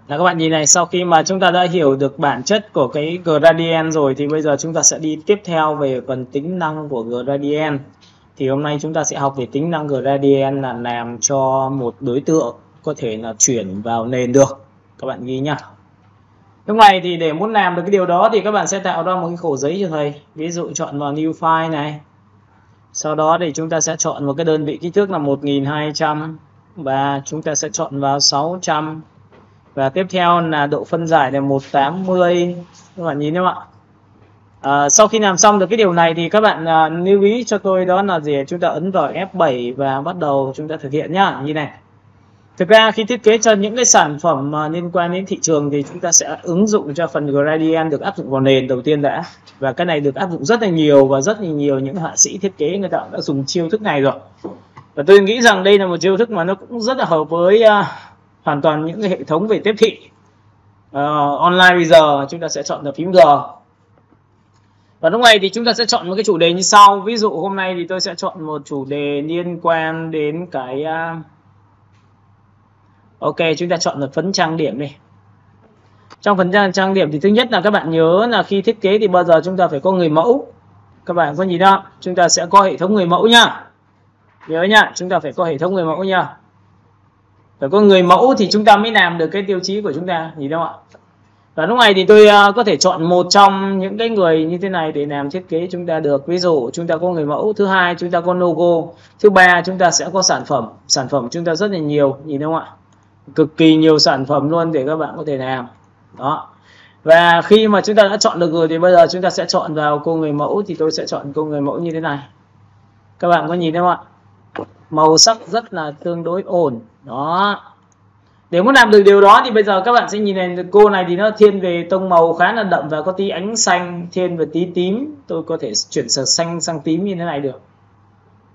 Là các bạn nhìn này, sau khi mà chúng ta đã hiểu được bản chất của cái gradient rồi thì bây giờ chúng ta sẽ đi tiếp theo về phần tính năng của gradient. Thì hôm nay chúng ta sẽ học về tính năng gradient là làm cho một đối tượng có thể là chuyển vào nền được. Các bạn ghi nhá. Lúc này thì để muốn làm được cái điều đó thì các bạn sẽ tạo ra một cái khổ giấy cho thầy. Ví dụ chọn vào new file này. Sau đó thì chúng ta sẽ chọn một cái đơn vị kích thước là 1200 và chúng ta sẽ chọn vào 600. Và tiếp theo là độ phân giải là 180. Các bạn nhìn không ạ? Sau khi làm xong được cái điều này thì các bạn lưu ý cho tôi đó là gì? Chúng ta ấn vào F7 và bắt đầu chúng ta thực hiện nhá. Như này. Thực ra khi thiết kế cho những cái sản phẩm liên quan đến thị trường thì chúng ta sẽ ứng dụng cho phần gradient được áp dụng vào nền đầu tiên đã. Và cái này được áp dụng rất là nhiều và rất là nhiều những họa sĩ thiết kế người ta đã dùng chiêu thức này rồi. Và tôi nghĩ rằng đây là một chiêu thức mà nó cũng rất là hợp với hoàn toàn những cái hệ thống về tiếp thị online bây giờ. Chúng ta sẽ chọn được phím G. Và lúc này thì chúng ta sẽ chọn một cái chủ đề như sau. Ví dụ hôm nay thì tôi sẽ chọn một chủ đề liên quan đến cái ok, chúng ta chọn một phấn trang điểm đi. Trong phần trang điểm thì thứ nhất là các bạn nhớ là khi thiết kế thì bao giờ chúng ta phải có người mẫu. Các bạn có nhìn đó, chúng ta sẽ có hệ thống người mẫu nhá. Nhớ nhá, chúng ta phải có hệ thống người mẫu nhá. Phải có người mẫu thì chúng ta mới làm được cái tiêu chí của chúng ta, nhìn đâu ạ? Và lúc này thì tôi có thể chọn một trong những cái người như thế này để làm thiết kế chúng ta được. Ví dụ chúng ta có người mẫu, thứ hai chúng ta có logo, thứ ba chúng ta sẽ có sản phẩm. Sản phẩm chúng ta rất là nhiều, nhìn không ạ? Cực kỳ nhiều sản phẩm luôn để các bạn có thể làm. Đó. Và khi mà chúng ta đã chọn được rồi thì bây giờ chúng ta sẽ chọn vào cô người mẫu. Thì tôi sẽ chọn cô người mẫu như thế này. Các bạn có nhìn thấy không ạ? Màu sắc rất là tương đối ổn. Đó. Để muốn làm được điều đó thì bây giờ các bạn sẽ nhìn này, cô này thì nó thiên về tông màu khá là đậm và có tí ánh xanh, thiên về tí tím. Tôi có thể chuyển từ xanh sang tím như thế này được.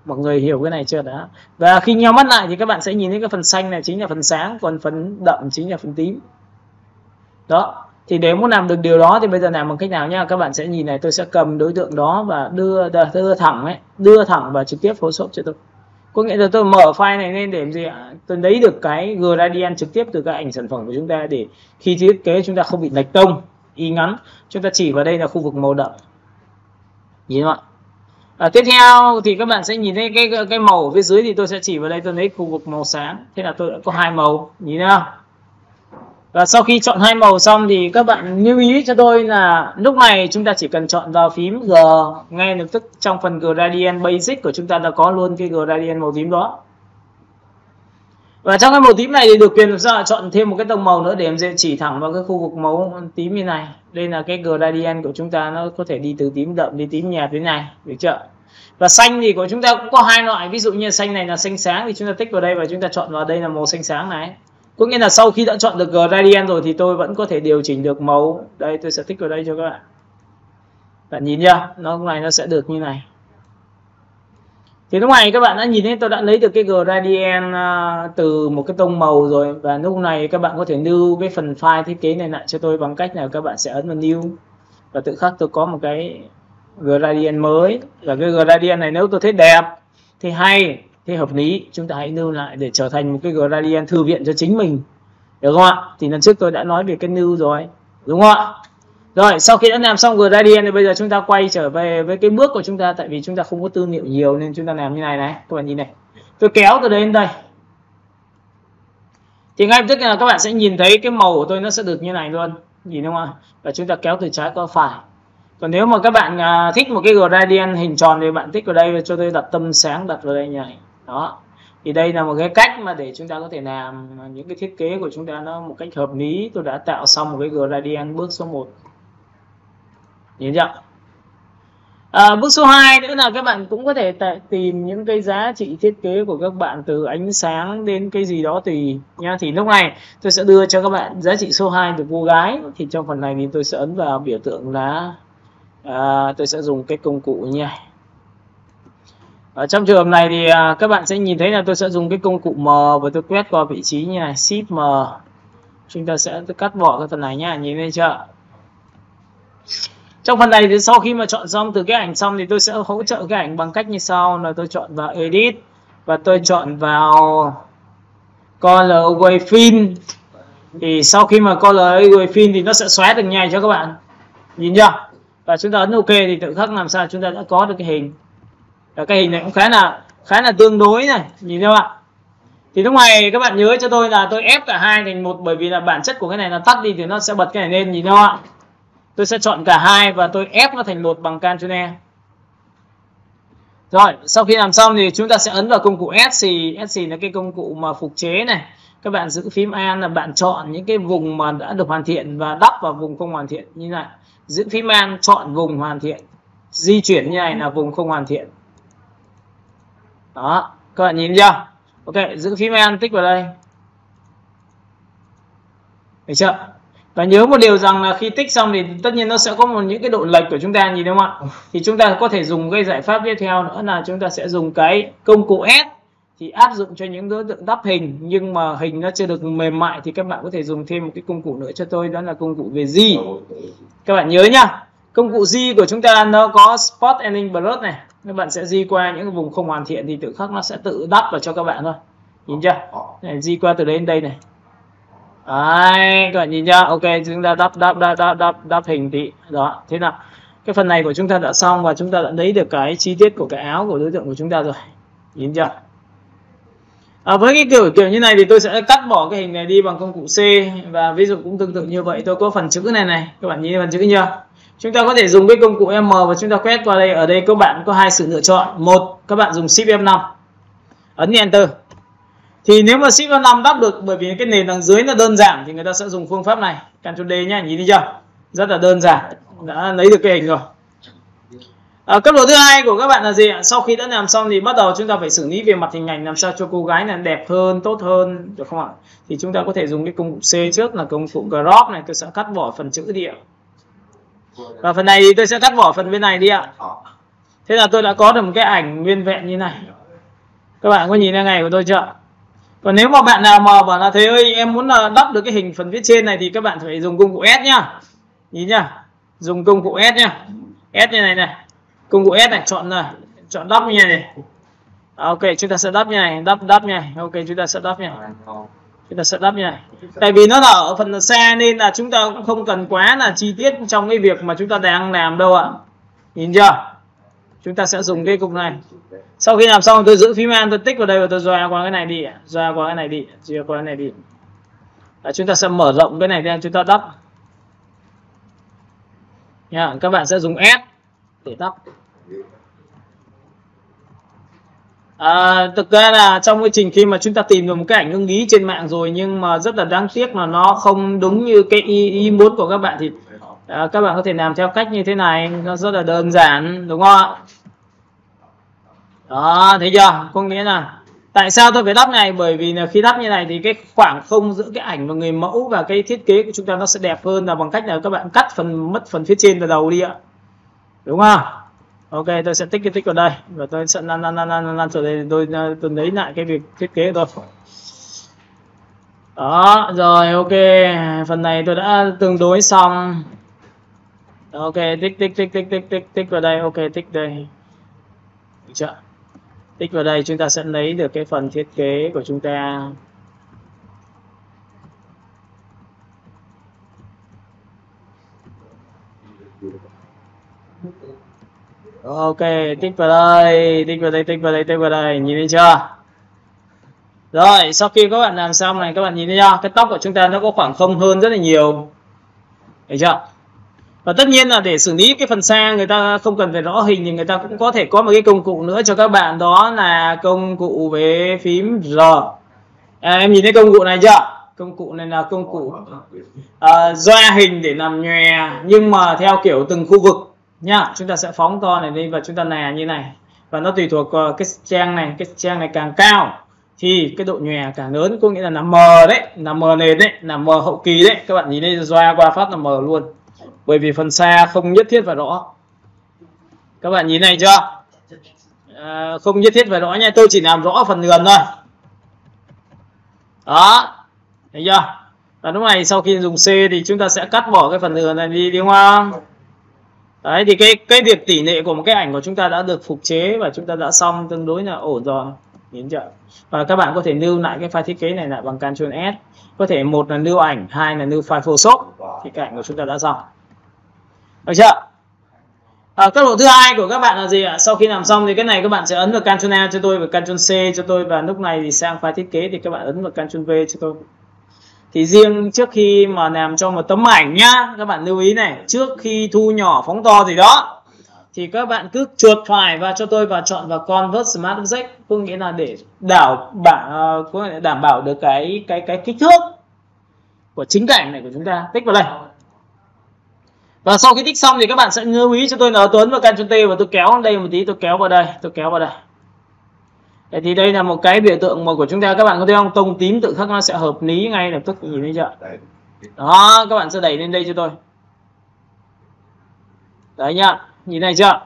Mọi người hiểu cái này chưa đã? Và khi nheo mắt lại thì các bạn sẽ nhìn thấy cái phần xanh này chính là phần sáng, còn phần đậm chính là phần tím. Đó. Thì để muốn làm được điều đó thì bây giờ làm bằng cách nào nhá? Các bạn sẽ nhìn này, tôi sẽ cầm đối tượng đó và đưa thẳng ấy, đưa thẳng và trực tiếp Photoshop cho tôi. Có nghĩa là tôi mở file này lên để làm gì ạ? Tôi lấy được cái gradient trực tiếp từ các ảnh sản phẩm của chúng ta để khi thiết kế chúng ta không bị lệch tông, y ngắn. Chúng ta chỉ vào đây là khu vực màu đậm. Nhìn không ạ? Tiếp theo thì các bạn sẽ nhìn thấy cái màu ở phía dưới thì tôi sẽ chỉ vào đây, tôi lấy khu vực màu sáng. Thế là tôi đã có hai màu, nhìn thấy không? Và sau khi chọn hai màu xong thì các bạn lưu ý cho tôi là lúc này chúng ta chỉ cần chọn vào phím G, ngay lập tức trong phần gradient basic của chúng ta đã có luôn cái gradient màu tím đó. Và trong cái màu tím này thì được quyền làm sao chọn thêm một cái tông màu nữa để em sẽ chỉ thẳng vào cái khu vực màu tím như này. Đây là cái gradient của chúng ta, nó có thể đi từ tím đậm đi tím nhạt thế này, được chưa? Và xanh thì của chúng ta cũng có hai loại, ví dụ như xanh này là xanh sáng thì chúng ta tích vào đây và chúng ta chọn vào đây là màu xanh sáng này. Có nghĩa là sau khi đã chọn được gradient rồi thì tôi vẫn có thể điều chỉnh được màu. Đây tôi sẽ tích vào đây cho các bạn. Bạn nhìn chưa? Lúc này nó sẽ được như này. Thì lúc này các bạn đã nhìn thấy tôi đã lấy được cái gradient từ một cái tông màu rồi. Và lúc này các bạn có thể lưu cái phần file thiết kế này lại cho tôi bằng cách là các bạn sẽ ấn vào new. Và tự khắc tôi có một cái gradient mới. Và cái gradient này nếu tôi thấy đẹp thì hay, thế hợp lý, chúng ta hãy lưu lại để trở thành một cái gradient thư viện cho chính mình, được không ạ? Thì lần trước tôi đã nói về cái lưu rồi, đúng không ạ? Rồi sau khi đã làm xong gradient thì bây giờ chúng ta quay trở về với cái bước của chúng ta, tại vì chúng ta không có tư liệu nhiều nên chúng ta làm như này này. Các bạn nhìn này, tôi kéo từ đây đến đây thì ngay lập tức là các bạn sẽ nhìn thấy cái màu của tôi nó sẽ được như này luôn, nhìn đúng không ạ? Và chúng ta kéo từ trái qua phải. Còn nếu mà các bạn thích một cái gradient hình tròn thì bạn tích vào đây cho tôi đặt tâm sáng, đặt vào đây như này. Đó. Thì đây là một cái cách mà để chúng ta có thể làm những cái thiết kế của chúng ta nó một cách hợp lý. Tôi đã tạo xong một cái gradient bước số 1. Nhìn chưa? Bước số 2 nữa là các bạn cũng có thể tìm những cái giá trị thiết kế của các bạn từ ánh sáng đến cái gì đó tùy nha. Thì lúc này tôi sẽ đưa cho các bạn giá trị số 2 từ cô gái. Thì trong phần này thì tôi sẽ ấn vào biểu tượng là tôi sẽ dùng cái công cụ như này. Ở trong trường hợp này thì các bạn sẽ nhìn thấy là tôi sẽ dùng cái công cụ M và tôi quét qua vị trí như này, Shift M. Chúng ta sẽ cắt bỏ cái phần này nhá, nhìn thấy chưa? Trong phần này thì sau khi mà chọn xong từ cái ảnh xong thì tôi sẽ hỗ trợ cái ảnh bằng cách như sau là tôi chọn vào Edit và tôi chọn vào Color Away Fill thì sau khi mà color graphic thì nó sẽ xóa từng nhai cho các bạn, nhìn chưa? Và chúng ta ấn OK thì tự khắc làm sao chúng ta đã có được cái hình. Và cái hình này cũng khá là tương đối này, nhìn chưa ạ? Thì lúc này các bạn nhớ cho tôi là tôi ép cả hai thành một, bởi vì là bản chất của cái này là tắt đi thì nó sẽ bật cái này lên, nhìn không ạ? Tôi sẽ chọn cả hai và tôi ép nó thành một bằng Ctrl E. Rồi, sau khi làm xong thì chúng ta sẽ ấn vào công cụ Etsy. Etsy là cái công cụ mà phục chế này. Các bạn giữ phím An là bạn chọn những cái vùng mà đã được hoàn thiện và đắp vào vùng không hoàn thiện như này. Giữ phím An chọn vùng hoàn thiện. Di chuyển như này là vùng không hoàn thiện. Đó, các bạn nhìn chưa? Ok, giữ phím An tích vào đây. Được chưa? Và nhớ một điều rằng là khi tích xong thì tất nhiên nó sẽ có những cái độ lệch của chúng ta, nhìn đúng không ạ? Thì chúng ta có thể dùng cái giải pháp tiếp theo nữa là chúng ta sẽ dùng cái công cụ S, thì áp dụng cho những đối tượng đắp hình nhưng mà hình nó chưa được mềm mại thì các bạn có thể dùng thêm một cái công cụ nữa cho tôi, đó là công cụ về G. Các bạn nhớ nhá, công cụ G của chúng ta nó có Spot Ending Brush này, các bạn sẽ G qua những cái vùng không hoàn thiện thì tự khắc nó sẽ tự đắp vào cho các bạn thôi, nhìn chưa? Này, G qua từ đấy đến đây này. Đấy, các bạn nhìn chưa? Ok, chúng ta đắp hình tí. Đó, thế nào? Cái phần này của chúng ta đã xong và chúng ta đã lấy được cái chi tiết của cái áo của đối tượng của chúng ta rồi. Nhìn chưa? Với cái kiểu như này thì tôi sẽ cắt bỏ cái hình này đi bằng công cụ C, và ví dụ cũng tương tự như vậy, tôi có phần chữ này, các bạn nhìn phần chữ chưa? Chúng ta có thể dùng cái công cụ M và chúng ta quét qua đây. Ở đây các bạn có hai sự lựa chọn. Một, các bạn dùng Shift F5, ấn Enter. Thì nếu mà Shift F5 đắp được, bởi vì cái nền đằng dưới nó đơn giản thì người ta sẽ dùng phương pháp này, Ctrl D nhá, nhìn thấy chưa? Rất là đơn giản, đã lấy được cái hình rồi. Cấp độ thứ hai của các bạn là gì ạ? Sau khi đã làm xong thì bắt đầu chúng ta phải xử lý về mặt hình ảnh làm sao cho cô gái này đẹp hơn, tốt hơn, được không ạ? Thì chúng ta có thể dùng cái công cụ C trước là công cụ Crop này, tôi sẽ cắt bỏ phần chữ đi ạ. Và phần này thì tôi sẽ cắt bỏ phần bên này đi ạ. Thế là tôi đã có được một cái ảnh nguyên vẹn như này. Các bạn có nhìn thấy ngày của tôi chưa? Còn nếu mà bạn nào mà bảo là thế ơi em muốn là đắp được cái hình phần phía trên này thì các bạn phải dùng công cụ S nhá. Nhìn nhá. Dùng công cụ S nhá. S như này này. Công cụ S này, chọn đắp như này. Ok, chúng ta sẽ đắp như này, đắp như này. Ok, chúng ta sẽ đắp như này. Chúng ta sẽ đắp như này. Tại vì nó là ở phần xa nên là chúng ta cũng không cần quá là chi tiết trong cái việc mà chúng ta đang làm đâu ạ. Nhìn chưa? Chúng ta sẽ dùng cái cục này. Sau khi làm xong tôi giữ phím An, tôi tích vào đây và tôi dòi qua cái này đi, dòi qua cái này đi. Chúng ta sẽ mở rộng cái này ra, chúng ta đắp. Nha, các bạn sẽ dùng S để đắp. Thực ra là trong quá trình khi mà chúng ta tìm được một cái ảnh ưng ý trên mạng rồi nhưng mà rất là đáng tiếc là nó không đúng như cái ý muốn của các bạn thì các bạn có thể làm theo cách như thế này, nó rất là đơn giản, đúng không ạ? Đó, thấy chưa? Có nghĩa là tại sao tôi phải đắp này? Bởi vì là khi đắp như này thì cái khoảng không giữa cái ảnh và người mẫu và cái thiết kế của chúng ta nó sẽ đẹp hơn là bằng cách là các bạn cắt mất phần phía trên từ đầu đi ạ. Đúng không? Ok, tôi sẽ tích cái tích vào đây và tôi sẽ lăn trở đây, tôi lấy lại cái việc thiết kế của tôi. Đó, rồi ok, phần này tôi đã tương đối xong. Ok, tích vào đây, ok, tích đây. Được chưa? Tích vào đây chúng ta sẽ lấy được cái phần thiết kế của chúng ta. Ok, tích vào đây, nhìn thấy chưa? Rồi, sau khi các bạn làm xong này, các bạn nhìn thấy chưa? Cái tóc của chúng ta nó có khoảng không hơn rất là nhiều. Thấy chưa? Và tất nhiên là để xử lý cái phần xa người ta không cần phải rõ hình thì người ta cũng có thể có một cái công cụ nữa cho các bạn, đó là công cụ với phím R. Em nhìn thấy công cụ này chưa? Công cụ này là công cụ doa hình để làm nhòe nhưng mà theo kiểu từng khu vực nhá. Chúng ta sẽ phóng to này lên và chúng ta nè như này, và nó tùy thuộc cái trang này càng cao thì cái độ nhòe càng lớn, có nghĩa là làm mờ đấy, làm mờ nền đấy, làm mờ hậu kỳ đấy. Các bạn nhìn đây, doa qua phát là mờ luôn, bởi vì phần xa không nhất thiết phải rõ. Các bạn nhìn này chưa? Không nhất thiết phải rõ nha, tôi chỉ làm rõ phần gần thôi. Đó, thấy chưa? Và lúc này sau khi dùng C thì chúng ta sẽ cắt bỏ cái phần gần này đi, đúng không? Đấy, thì cái việc tỉ lệ của một cái ảnh của chúng ta đã được phục chế và chúng ta đã xong tương đối là ổn rồi, nhìn chưa? Và các bạn có thể lưu lại cái file thiết kế này lại bằng Ctrl S. Có thể một là lưu ảnh, hai là lưu file Photoshop thì cái ảnh của chúng ta đã xong. Được chưa? Cấp độ thứ hai của các bạn là gì ạ? Sau khi làm xong thì cái này các bạn sẽ ấn vào Ctrl A cho tôi và Ctrl C cho tôi, và lúc này thì sang file thiết kế thì các bạn ấn vào Ctrl V cho tôi. Thì riêng trước khi mà làm cho một tấm ảnh nhá, các bạn lưu ý này, trước khi thu nhỏ phóng to gì đó thì các bạn cứ chuột phải vào cho tôi và chọn vào Convert Smart Object, có nghĩa là để đảm bảo được cái kích thước của chính cảnh này của chúng ta. Tích vào đây. Và sau khi tích xong thì các bạn sẽ lưu ý cho tôi là Tuấn và Ctrl T và tôi kéo đây một tí, tôi kéo vào đây, thì đây là một cái biểu tượng của chúng ta, các bạn có thấy không? Tông tím tự khắc nó sẽ hợp lý ngay lập tức, nhìn thấy chưa? Đó, các bạn sẽ đẩy lên đây cho tôi. Đấy nhá, nhìn này chưa?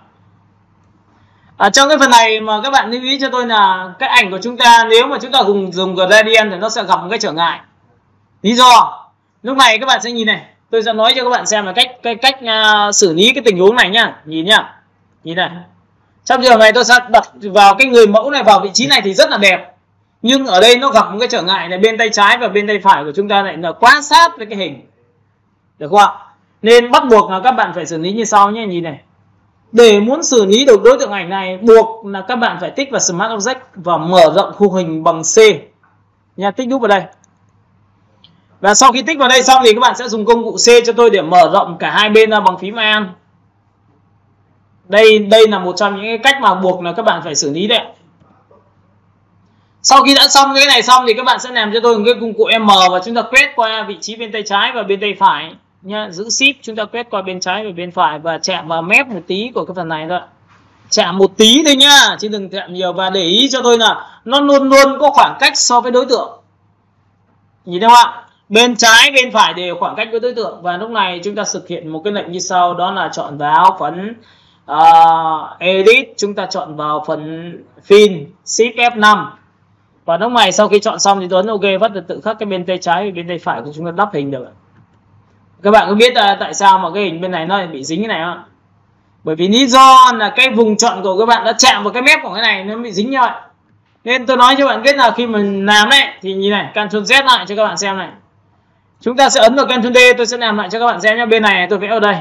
Trong cái phần này mà các bạn lưu ý cho tôi là cái ảnh của chúng ta nếu mà chúng ta dùng gradient thì nó sẽ gặp một cái trở ngại. Lý do lúc này các bạn sẽ nhìn này, tôi sẽ nói cho các bạn xem là cách xử lý cái tình huống này nhá. Nhìn này. Trong trường hợp này tôi sẽ đặt vào cái người mẫu này vào vị trí này thì rất là đẹp, nhưng ở đây nó gặp một cái trở ngại này, bên tay trái và bên tay phải của chúng ta lại là quá sát với cái hình, được không ạ? Nên bắt buộc là các bạn phải xử lý như sau nhé. Nhìn này, để muốn xử lý được đối tượng ảnh này buộc là các bạn phải tích vào Smart Object và mở rộng khung hình bằng C nha, tích đúp vào đây. Và sau khi tích vào đây xong thì các bạn sẽ dùng công cụ C cho tôi để mở rộng cả hai bên ra bằng phím Alt. Đây là một trong những cái cách mà buộc là các bạn phải xử lý đấy. Sau khi đã xong cái này xong thì các bạn sẽ làm cho tôi một cái công cụ M và chúng ta quét qua vị trí bên tay trái và bên tay phải nha, giữ Shift chúng ta quét qua bên trái và bên phải và chạm vào mép một tí của cái phần này thôi. Chạm một tí thôi nhá, chứ đừng chạm nhiều, và để ý cho tôi là nó luôn luôn có khoảng cách so với đối tượng. Nhìn thấy không ạ? Bên trái bên phải đều khoảng cách với đối tượng, và lúc này chúng ta thực hiện một cái lệnh như sau, đó là chọn vào phần Edit, chúng ta chọn vào phần Fill, Shift F5. Và lúc này sau khi chọn xong thì Tuấn OK bắt được tự khắc cái bên tay trái và bên tay phải của chúng ta đắp hình được. Các bạn có biết tại sao mà cái hình bên này nó bị dính cái này không? Bởi vì lý do là cái vùng chọn của các bạn đã chạm vào cái mép của cái này, nó bị dính như vậy. Nên tôi nói cho bạn biết là khi mình làm đấy thì nhìn này, Ctrl Z lại cho các bạn xem này. Chúng ta sẽ ấn vào Ctrl D, tôi sẽ làm lại cho các bạn xem nhé. Bên này tôi vẽ ở đây.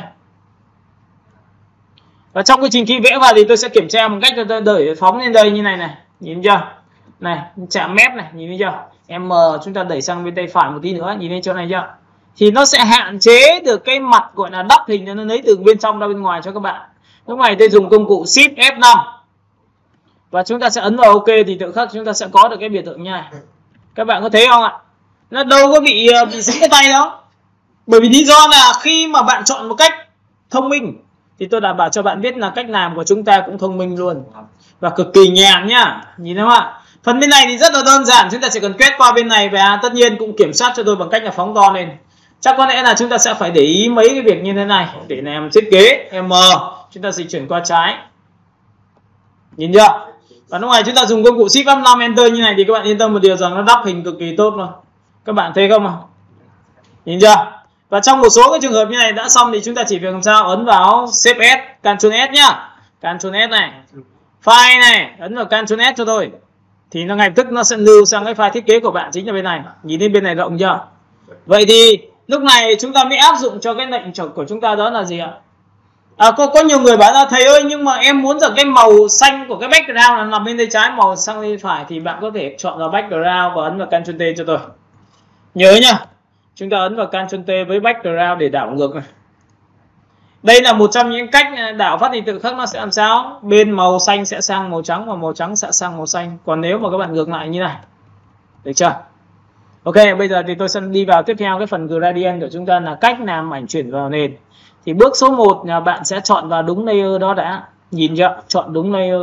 Và trong quá trình khi vẽ vào thì tôi sẽ kiểm tra một cách tôi đẩy phóng lên đây như này này. Nhìn chưa? Này, chạm mép này, nhìn thấy chưa? M chúng ta đẩy sang bên tay phải một tí nữa, nhìn thấy chỗ này chưa? Thì nó sẽ hạn chế được cái mặt gọi là đắp hình, nó lấy từ bên trong ra bên ngoài cho các bạn. Lúc này tôi dùng công cụ Shift F5. Và chúng ta sẽ ấn vào OK thì tự khắc chúng ta sẽ có được cái biểu tượng như này. Các bạn có thấy không ạ? Nó đâu có bị dính cái tay đâu. Bởi vì lý do là khi mà bạn chọn một cách thông minh thì tôi đảm bảo cho bạn biết là cách làm của chúng ta cũng thông minh luôn. Và cực kỳ nhàn nhá. Nhìn thấy không ạ? Phần bên này thì rất là đơn giản, chúng ta chỉ cần quét qua bên này và tất nhiên cũng kiểm soát cho tôi bằng cách là phóng to lên. Chắc có lẽ là chúng ta sẽ phải để ý mấy cái việc như thế này để làm thiết kế. M chúng ta dịch chuyển qua trái. Nhìn chưa? Và lúc này chúng ta dùng công cụ Shift F5 Enter như này thì các bạn yên tâm một điều rằng nó đắp hình cực kỳ tốt luôn. Các bạn thấy không ạ? Nhìn chưa? Và trong một số cái trường hợp như này đã xong thì chúng ta chỉ việc làm sao ấn vào Shift S, Ctrl S nhá. Ctrl S này. File này, ấn vào Ctrl S cho tôi. Thì nó ngay tức nó sẽ lưu sang cái file thiết kế của bạn chính là bên này. Nhìn thấy bên này rộng chưa? Vậy thì lúc này chúng ta mới áp dụng cho cái lệnh của chúng ta, đó là gì ạ? Có nhiều người bảo là thầy ơi, nhưng mà em muốn rằng cái màu xanh của cái background là nằm bên tay trái, màu sang bên phải, thì bạn có thể chọn vào background và ấn vào Ctrl T cho tôi. Nhớ nhá, chúng ta ấn vào Ctrl T với background để đảo ngược này. Đây là một trong những cách đảo phát thì tự khắc nó sẽ làm sao? Bên màu xanh sẽ sang màu trắng và màu trắng sẽ sang màu xanh. Còn nếu mà các bạn ngược lại như này, được chưa? Ok, bây giờ thì tôi sẽ đi vào tiếp theo cái phần gradient của chúng ta là cách làm ảnh chuyển vào nền. Thì bước số 1 là bạn sẽ chọn vào đúng layer đó đã. Nhìn chưa? Chọn đúng layer.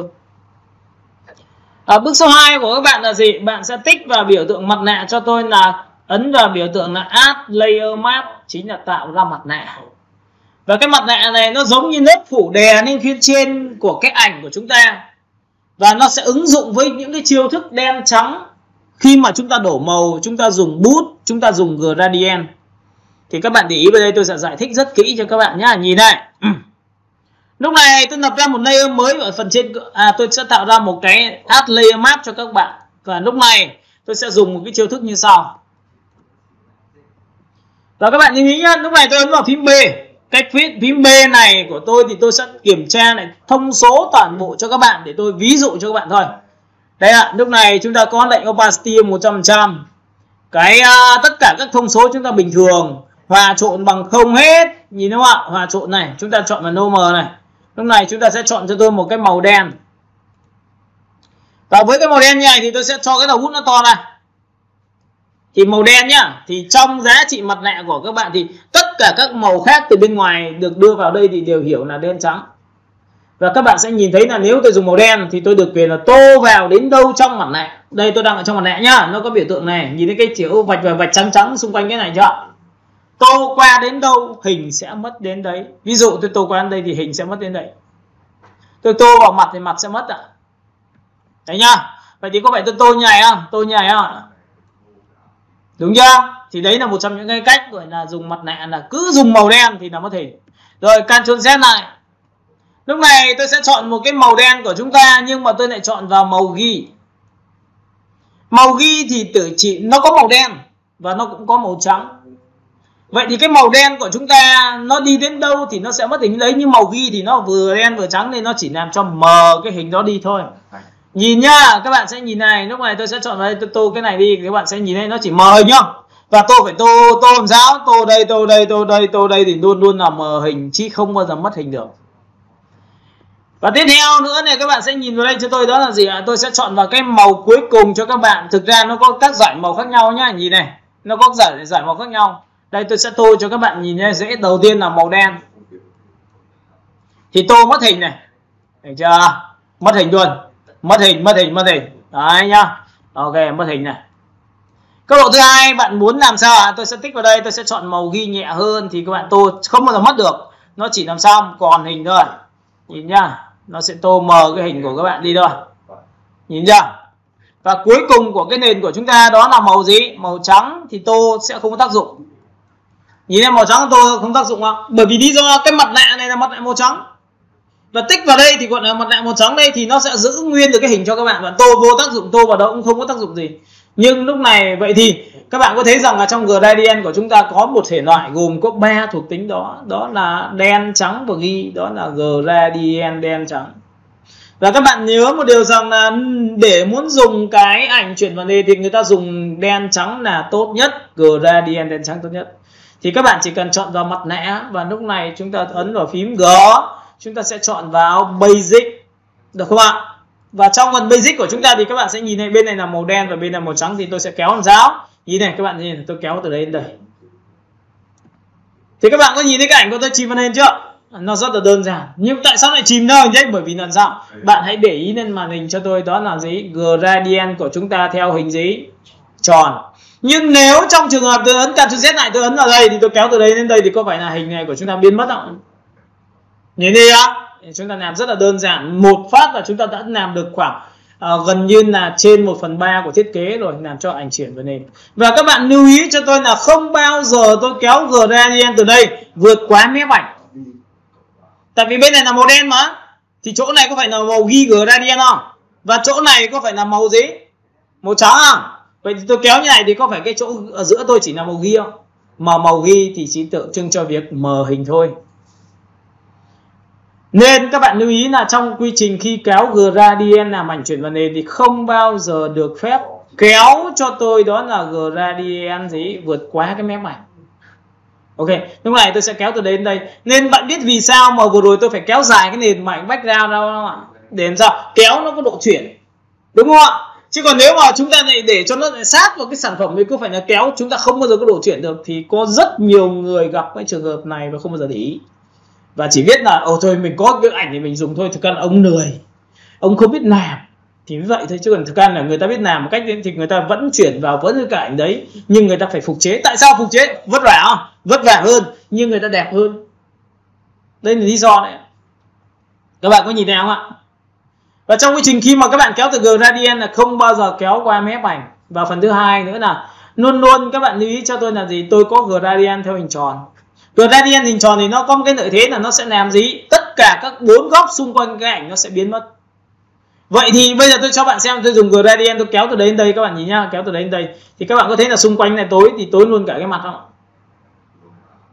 Bước số 2 của các bạn là gì? Bạn sẽ tích vào biểu tượng mặt nạ cho tôi, là ấn vào biểu tượng là Add Layer Mask, chính là tạo ra mặt nạ. Và cái mặt nạ này nó giống như lớp phủ đè lên phía trên của cái ảnh của chúng ta. Và nó sẽ ứng dụng với những cái chiêu thức đen trắng. Khi mà chúng ta đổ màu, chúng ta dùng bút, chúng ta dùng gradient. Thì các bạn để ý bên đây tôi sẽ giải thích rất kỹ cho các bạn nhá. Nhìn này. Lúc này tôi lập ra một layer mới ở phần trên. Tôi sẽ tạo ra một cái Add Layer Mask cho các bạn. Và lúc này tôi sẽ dùng một cái chiêu thức như sau. Và các bạn lưu ý nhá, lúc này tôi ấn vào phím B. Cách phím B này của tôi thì tôi sẽ kiểm tra lại thông số toàn bộ cho các bạn để tôi ví dụ cho các bạn thôi. Đây ạ, lúc này chúng ta có lệnh opacity 100%. Tất cả các thông số chúng ta bình thường, hòa trộn bằng không hết. Nhìn đúng không ạ? Hòa trộn này, chúng ta chọn vào normal này. Lúc này chúng ta sẽ chọn cho tôi một cái màu đen. Và với cái màu đen như này thì tôi sẽ cho cái đầu bút nó to ra. Thì màu đen nhá, thì trong giá trị mặt nạ của các bạn thì tất cả các màu khác từ bên ngoài được đưa vào đây thì đều hiểu là đen trắng. Và các bạn sẽ nhìn thấy là nếu tôi dùng màu đen thì tôi được quyền là tô vào đến đâu trong mặt nạ. Đây tôi đang ở trong mặt nạ nhá, nó có biểu tượng này, nhìn thấy cái chữ vạch và vạch trắng trắng xung quanh cái này chưa? Tô qua đến đâu hình sẽ mất đến đấy. Ví dụ tôi tô qua đến đây thì hình sẽ mất đến đây. Tôi tô vào mặt thì mặt sẽ mất ạ. Đấy nhá. Vậy thì có phải tôi tô như này không? Tô như này không? Đúng chưa? Thì đấy là một trong những cái cách gọi là dùng mặt nạ là cứ dùng màu đen thì nó mất hình. Rồi Ctrl Z lại. Lúc này tôi sẽ chọn một cái màu đen của chúng ta, nhưng mà tôi lại chọn vào màu ghi. Màu ghi thì chỉ nó có màu đen và nó cũng có màu trắng. Vậy thì cái màu đen của chúng ta nó đi đến đâu thì nó sẽ mất hình đấy, nhưng màu ghi thì nó vừa đen vừa trắng nên nó chỉ làm cho mờ cái hình đó đi thôi. Nhìn nhá, các bạn sẽ nhìn này, lúc này tôi sẽ chọn vào đây, tôi tô cái này đi, các bạn sẽ nhìn thấy nó chỉ mờ hình nhá. Và tôi phải tô làm sao? Tô đây thì luôn luôn là mờ hình chứ không bao giờ mất hình được. Và tiếp theo nữa này, các bạn sẽ nhìn vào đây cho tôi, đó là gì ạ? Tôi sẽ chọn vào cái màu cuối cùng cho các bạn. Thực ra nó có các giải màu khác nhau nhá, nhìn này, nó có giải màu khác nhau. Đây tôi sẽ tô cho các bạn nhìn nhé. Dễ, đầu tiên là màu đen thì tô mất hình này, thấy chưa? Mất hình luôn, mất hình. Đấy nhá. Ok, mất hình này. Cấp độ thứ hai, bạn muốn làm sao ạ? Tôi sẽ tích vào đây, tôi sẽ chọn màu ghi nhẹ hơn thì các bạn tô không bao giờ mất được. Nó chỉ làm sao còn hình thôi. Nhìn nhá, nó sẽ tô mờ cái hình của các bạn đi thôi. Nhìn chưa? Và cuối cùng của cái nền của chúng ta đó là màu gì? Màu trắng thì tô sẽ không có tác dụng. Nhìn em màu trắng tô không tác dụng không? Bởi vì lý do cái mặt nạ này là mặt nạ màu trắng. Và tích vào đây thì gọi là mặt nạ màu trắng đây thì nó sẽ giữ nguyên được cái hình cho các bạn. Và tô vô tác dụng, tô vào đó cũng không có tác dụng gì. Nhưng lúc này vậy thì các bạn có thấy rằng là trong gradient của chúng ta có một thể loại gồm có 3 thuộc tính đó. Đó là đen, trắng và ghi. Đó là gradient đen, trắng. Và các bạn nhớ một điều rằng là để muốn dùng cái ảnh chuyển vào nền thì người ta dùng đen trắng là tốt nhất, gradient đen trắng tốt nhất. Thì các bạn chỉ cần chọn vào mặt nạ và lúc này chúng ta ấn vào phím G, chúng ta sẽ chọn vào Basic, được không ạ? Và trong phần Basic của chúng ta thì các bạn sẽ nhìn thấy bên này là màu đen và bên này màu trắng, thì tôi sẽ kéo làm sao? Nhìn này, các bạn nhìn, tôi kéo từ đây đến đây. Thì các bạn có nhìn thấy cái ảnh của tôi chìm vào nền chưa? Nó rất là đơn giản. Nhưng tại sao lại chìm đâu nhé? Bởi vì là sao? Bạn hãy để ý lên màn hình cho tôi, đó là gì? Gradient của chúng ta theo hình gì? Tròn. Nhưng nếu trong trường hợp tôi ấn Ctrl Z lại, tôi ấn vào đây thì tôi kéo từ đây đến đây thì có phải là hình này của chúng ta biến mất không? Nhìn đi á, chúng ta làm rất là đơn giản, một phát là chúng ta đã làm được khoảng gần như là trên 1/3 của thiết kế rồi, làm cho ảnh chuyển vào nền. Và các bạn lưu ý cho tôi là không bao giờ tôi kéo gradient từ đây vượt quá mép ảnh. Tại vì bên này là màu đen mà, thì chỗ này có phải là màu ghi gradient không? Và chỗ này có phải là màu gì? Màu trắng không? Vậy thì tôi kéo như này thì có phải cái chỗ ở giữa tôi chỉ là màu ghi không? Mà màu ghi thì chỉ tượng trưng cho việc mờ hình thôi. Nên các bạn lưu ý là trong quy trình khi kéo gradient làm ảnh chuyển vào nền thì không bao giờ được phép kéo cho tôi đó là gradient gì vượt quá cái mép ảnh. Ok, lúc này tôi sẽ kéo từ đây đến đây. Nên bạn biết vì sao mà vừa rồi tôi phải kéo dài cái nền mảnh background ra không ạ? Để làm sao? Kéo nó có độ chuyển. Đúng không ạ? Chứ còn nếu mà chúng ta lại để cho nó lại sát vào cái sản phẩm thì có phải là kéo chúng ta không bao giờ có độ chuyển được, thì có rất nhiều người gặp cái trường hợp này và không bao giờ để ý. Và chỉ biết là thôi mình có cái ảnh thì mình dùng thôi. Thực ra là ông lười, ông không biết làm thì như vậy thôi. Chứ còn thực ra là người ta biết làm một cách thì người ta vẫn chuyển vào vẫn cái ảnh đấy, nhưng người ta phải phục chế. Tại sao phục chế? Vất vả không? Vất vả hơn nhưng người ta đẹp hơn. Đây là lý do đấy. Các bạn có nhìn thấy không ạ? Và trong quy trình khi mà các bạn kéo từ gradient là không bao giờ kéo qua mép ảnh. Và phần thứ hai nữa là luôn luôn các bạn lưu ý cho tôi là gì? Tôi có gradient theo hình tròn. Gradient hình tròn thì nó có một cái lợi thế là nó sẽ làm gì? Tất cả các 4 góc xung quanh cái ảnh nó sẽ biến mất. Vậy thì bây giờ tôi cho bạn xem, tôi dùng gradient tôi kéo từ đấy đến đây, các bạn nhìn nhá, kéo từ đấy đến đây thì các bạn có thấy là xung quanh này tối thì tối luôn cả cái mặt không?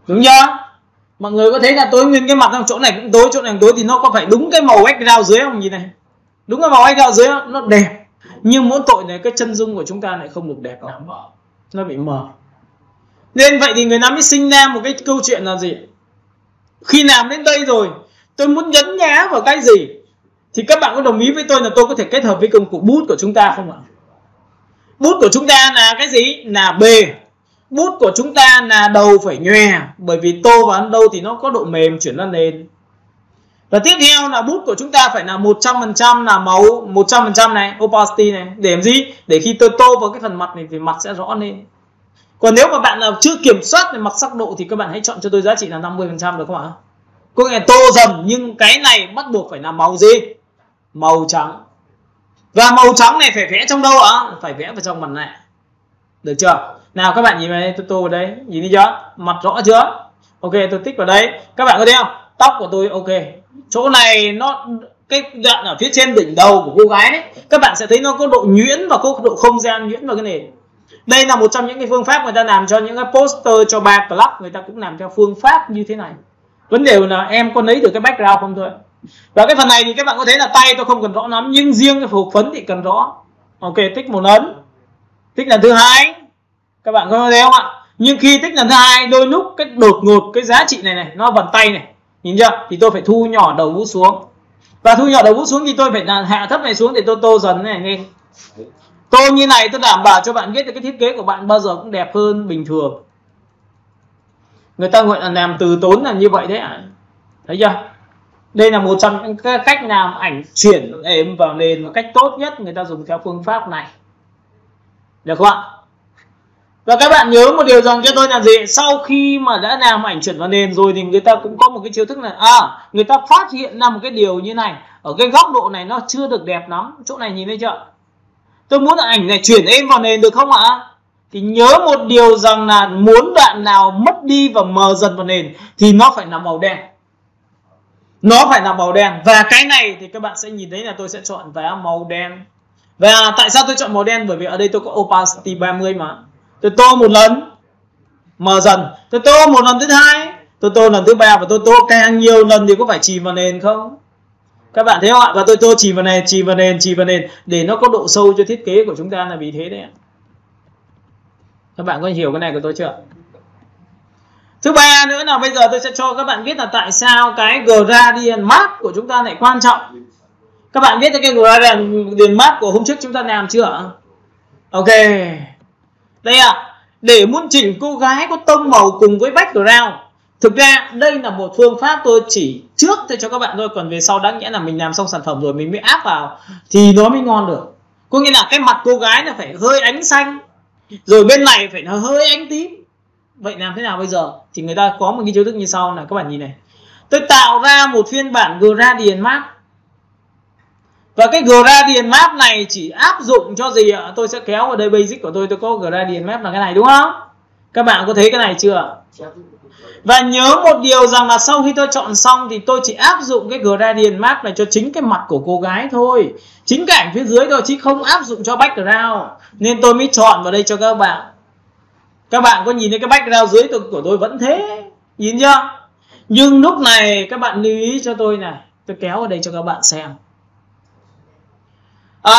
Đúng chưa? Mọi người có thấy là tối nguyên cái mặt trong chỗ này cũng tối, chỗ này cũng tối, thì nó có phải đúng cái màu background dưới không? Nhìn này, đúng cái màu background dưới không? Nó đẹp, nhưng mỗi tội này cái chân dung của chúng ta lại không được đẹp lắm, nó bị mờ. Nên vậy thì người ta mới sinh ra một cái câu chuyện là gì? Khi làm đến đây rồi, tôi muốn nhấn nhá vào cái gì, thì các bạn có đồng ý với tôi là tôi có thể kết hợp với công cụ bút của chúng ta không ạ? Bút của chúng ta là cái gì? Là bề. Bút của chúng ta là đầu phải nhòe, bởi vì tô vào đâu thì nó có độ mềm chuyển lên nền. Và tiếp theo là bút của chúng ta phải là 100% là màu, 100% này, opacity này. Để làm gì? Để khi tôi tô vào cái phần mặt này thì mặt sẽ rõ lên. Còn nếu mà bạn nào chưa kiểm soát về mặt sắc độ thì các bạn hãy chọn cho tôi giá trị là 50% được không ạ? Có nghĩa là tô dần, nhưng cái này bắt buộc phải là màu gì? Màu trắng. Và màu trắng này phải vẽ trong đâu ạ? Phải vẽ vào trong mặt này. Được chưa? Nào các bạn nhìn vào đây, tôi tô vào đây, nhìn thấy chưa? Mặt rõ chưa? Ok, tôi tích vào đây. Các bạn có thấy không? Tóc của tôi ok. Chỗ này nó cái đoạn ở phía trên đỉnh đầu của cô gái đấy, các bạn sẽ thấy nó có độ nhuyễn và có độ không gian nhuyễn vào cái nền. Đây là một trong những cái phương pháp người ta làm cho những cái poster cho bar club, người ta cũng làm theo phương pháp như thế này. Vấn đề là em có lấy được cái background không thôi. Và cái phần này thì các bạn có thấy là tay tôi không cần rõ lắm, nhưng riêng cái hộp phấn thì cần rõ. Ok, tích một lần, tích lần thứ hai, các bạn có thấy không ạ? Nhưng khi tích lần thứ hai, đôi lúc cái đột ngột cái giá trị này nó vần tay này, nhìn chưa? Thì tôi phải thu nhỏ đầu bút xuống. Và thu nhỏ đầu bút xuống thì tôi phải hạ thấp này xuống để tôi tô dần này lên. Tô như này tôi đảm bảo cho bạn biết được cái thiết kế của bạn bao giờ cũng đẹp hơn bình thường. Người ta gọi là làm từ tốn là như vậy đấy ạ. Thấy chưa? Đây là một trong những cái cách làm ảnh chuyển êm vào nền một cách tốt nhất, người ta dùng theo phương pháp này. Được không ạ? Và các bạn nhớ một điều rằng cho tôi là gì? Sau khi mà đã làm ảnh chuyển vào nền rồi thì người ta cũng có một cái chiêu thức này. Người ta phát hiện ra một cái điều như này. Ở cái góc độ này nó chưa được đẹp lắm. Chỗ này nhìn thấy chưa? Tôi muốn ảnh này chuyển êm vào nền được không ạ? Thì nhớ một điều rằng là muốn đoạn nào mất đi và mờ dần vào nền thì nó phải là màu đen. Nó phải là màu đen. Và cái này thì các bạn sẽ nhìn thấy là tôi sẽ chọn vào màu đen. Và tại sao tôi chọn màu đen? Bởi vì ở đây tôi có opacity 30 mà. Tôi tô một lần, mờ dần. Tôi tô một lần thứ hai, tôi tô lần thứ ba, và tôi tô càng nhiều lần thì có phải chìm vào nền không? Các bạn thấy không ạ? Và tôi tô chìm vào nền, chìm vào nền, chìm vào nền để nó có độ sâu cho thiết kế của chúng ta, là vì thế đấy. Các bạn có hiểu cái này của tôi chưa? Thứ ba nữa là bây giờ tôi sẽ cho các bạn biết là tại sao cái gradient map của chúng ta lại quan trọng. Các bạn biết cái gradient map của hôm trước chúng ta làm chưa? Ok. Đây để muốn chỉnh cô gái có tông màu cùng với background. Thực ra đây là một phương pháp tôi chỉ trước thôi cho các bạn thôi, còn về sau đáng nhẽ là mình làm xong sản phẩm rồi mình mới áp vào thì nó mới ngon được. Có nghĩa là cái mặt cô gái nó phải hơi ánh xanh, rồi bên này phải hơi ánh tím. Vậy làm thế nào bây giờ? Thì người ta có một cái chiêu thức như sau là các bạn nhìn này. Tôi tạo ra một phiên bản gradient map. Và cái gradient map này chỉ áp dụng cho gì ạ? Tôi sẽ kéo vào đây basic của tôi có gradient map là cái này đúng không? Các bạn có thấy cái này chưa? Và nhớ một điều rằng là sau khi tôi chọn xong thì tôi chỉ áp dụng cái gradient map này cho chính cái mặt của cô gái thôi, chính cái ảnh phía dưới thôi, chứ không áp dụng cho background. Nên tôi mới chọn vào đây cho các bạn. Các bạn có nhìn thấy cái background dưới của tôi vẫn thế, nhìn chưa? Nhưng lúc này các bạn lưu ý cho tôi này, tôi kéo vào đây cho các bạn xem.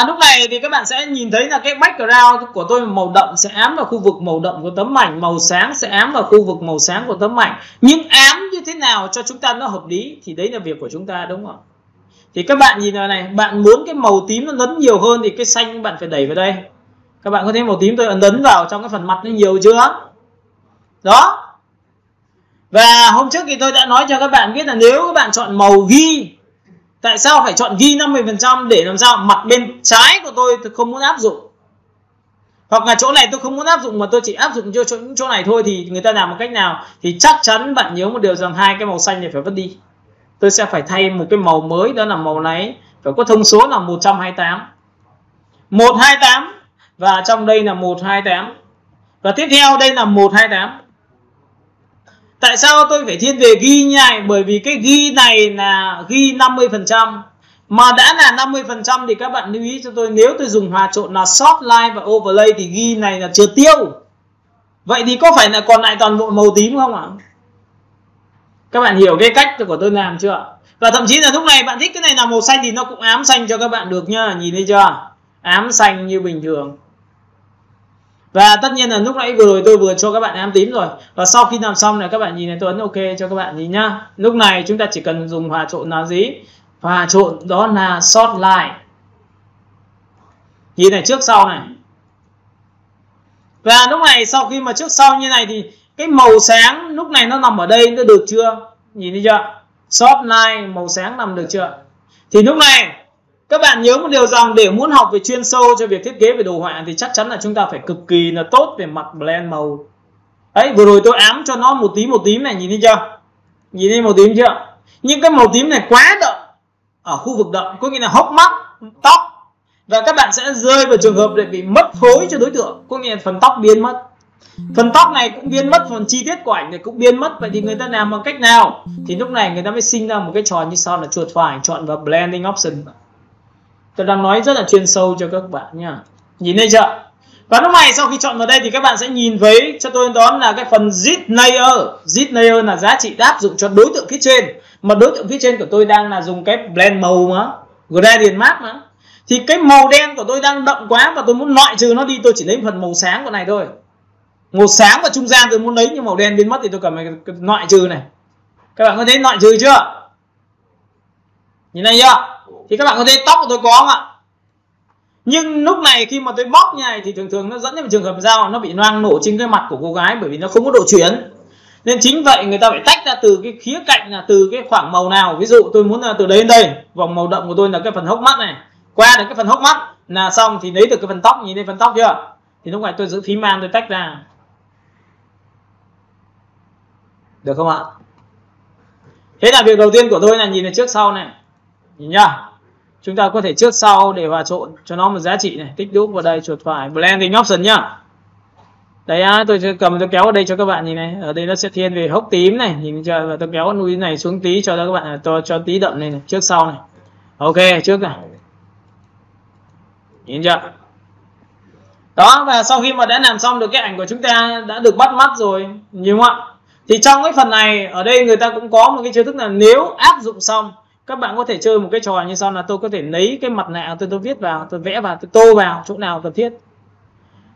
Lúc này thì các bạn sẽ nhìn thấy là cái background của tôi màu đậm sẽ ám vào khu vực màu đậm của tấm ảnh, màu sáng sẽ ám vào khu vực màu sáng của tấm ảnh. Nhưng ám như thế nào cho chúng ta nó hợp lý thì đấy là việc của chúng ta, đúng không? Thì các bạn nhìn vào này, bạn muốn cái màu tím nó lấn nhiều hơn thì cái xanh bạn phải đẩy vào đây. Các bạn có thấy màu tím tôi lấn vào trong cái phần mặt nó nhiều chưa? Đó. Và hôm trước thì tôi đã nói cho các bạn biết là nếu các bạn chọn màu ghi, tại sao phải chọn ghi 50% để làm sao mặt bên trái của tôi không muốn áp dụng, hoặc là chỗ này tôi không muốn áp dụng mà tôi chỉ áp dụng cho chỗ này thôi, thì người ta làm một cách nào? Thì chắc chắn bạn nhớ một điều rằng hai cái màu xanh này phải vứt đi. Tôi sẽ phải thay một cái màu mới, đó là màu này phải có thông số là 128. 128 và trong đây là 128. Và tiếp theo đây là 128. Tại sao tôi phải thiên về ghi như này? Bởi vì cái ghi này là ghi 50%. Mà đã là 50% thì các bạn lưu ý cho tôi, nếu tôi dùng hòa trộn là soft line và overlay thì ghi này là trượt tiêu. Vậy thì có phải là còn lại toàn bộ màu tím không ạ? Các bạn hiểu cái cách của tôi làm chưa? Và thậm chí là lúc này bạn thích cái này là màu xanh thì nó cũng ám xanh cho các bạn được nhá. Nhìn thấy chưa? Ám xanh như bình thường. Và tất nhiên là lúc nãy vừa rồi tôi vừa cho các bạn ám tím rồi. Và sau khi làm xong này các bạn nhìn này, tôi ấn OK cho các bạn nhìn nhá. Lúc này chúng ta chỉ cần dùng hòa trộn là gì? Hòa trộn đó là sort line. Nhìn này, trước sau này. Và lúc này sau khi mà trước sau như này thì cái màu sáng lúc này nó nằm ở đây, nó được chưa? Nhìn thấy chưa? Sort line màu sáng nằm được chưa? Thì lúc này các bạn nhớ một điều rằng để muốn học về chuyên sâu cho việc thiết kế về đồ họa thì chắc chắn là chúng ta phải cực kỳ là tốt về mặt blend màu. Đấy, vừa rồi tôi ám cho nó một tím này, nhìn thấy chưa? Nhìn thấy màu tím chưa? Nhưng cái màu tím này quá đậm ở khu vực đậm, có nghĩa là hốc mắt, tóc, và các bạn sẽ rơi vào trường hợp để bị mất phối cho đối tượng, có nghĩa là phần tóc biến mất, phần tóc này cũng biến mất, phần chi tiết của ảnh này cũng biến mất. Vậy thì người ta làm bằng cách nào? Thì lúc này người ta mới sinh ra một cái trò như sau là chuột phải chọn vào blending option. Tôi đang nói rất là chuyên sâu cho các bạn nha. Nhìn thấy chưa? Và lúc này sau khi chọn vào đây thì các bạn sẽ nhìn thấy cho tôi đó là cái phần zip layer. Zip layer là giá trị áp dụng cho đối tượng phía trên. Mà đối tượng phía trên của tôi đang là dùng cái blend màu mà, gradient mask mà. Thì cái màu đen của tôi đang đậm quá và tôi muốn loại trừ nó đi, tôi chỉ lấy phần màu sáng của này thôi. Màu sáng và trung gian tôi muốn lấy, nhưng màu đen biến mất thì tôi cần phải loại trừ này. Các bạn có thấy loại trừ chưa? Nhìn này chưa? Thì các bạn có thấy tóc của tôi có không ạ? Nhưng lúc này khi mà tôi bóc như này thì thường nó dẫn đến một trường hợp dao nó bị loang nổ trên cái mặt của cô gái, bởi vì nó không có độ chuyển. Nên chính vậy người ta phải tách ra từ cái khía cạnh là từ cái khoảng màu nào. Ví dụ tôi muốn là từ đây đến đây, vòng màu đậm của tôi là cái phần hốc mắt này, qua được cái phần hốc mắt là xong thì lấy được cái phần tóc. Nhìn thấy phần tóc chưa? Thì lúc này tôi giữ phím Alt tôi tách ra. Được không ạ? Thế là việc đầu tiên của tôi là nhìn này, trước sau này. Nhìn nhá. Chúng ta có thể trước sau để hòa trộn cho nó một giá trị này, tích đúp vào đây, chuột phải blending option nhá. Đấy, tôi cầm tôi kéo ở đây cho các bạn nhìn này, ở đây nó sẽ thiên về hốc tím này, nhìn chưa? Và tôi kéo núi này xuống tí cho các bạn, tôi cho tí đậm này, trước sau này. OK, trước này. Nhìn chưa? Đó, và sau khi mà đã làm xong được cái ảnh của chúng ta đã được bắt mắt rồi, nhiều không ạ? Thì trong cái phần này ở đây người ta cũng có một cái chiêu thức là nếu áp dụng xong, các bạn có thể chơi một cái trò như sau là tôi có thể lấy cái mặt nạ tôi viết vào, tôi vẽ vào, tôi tô vào chỗ nào cần thiết.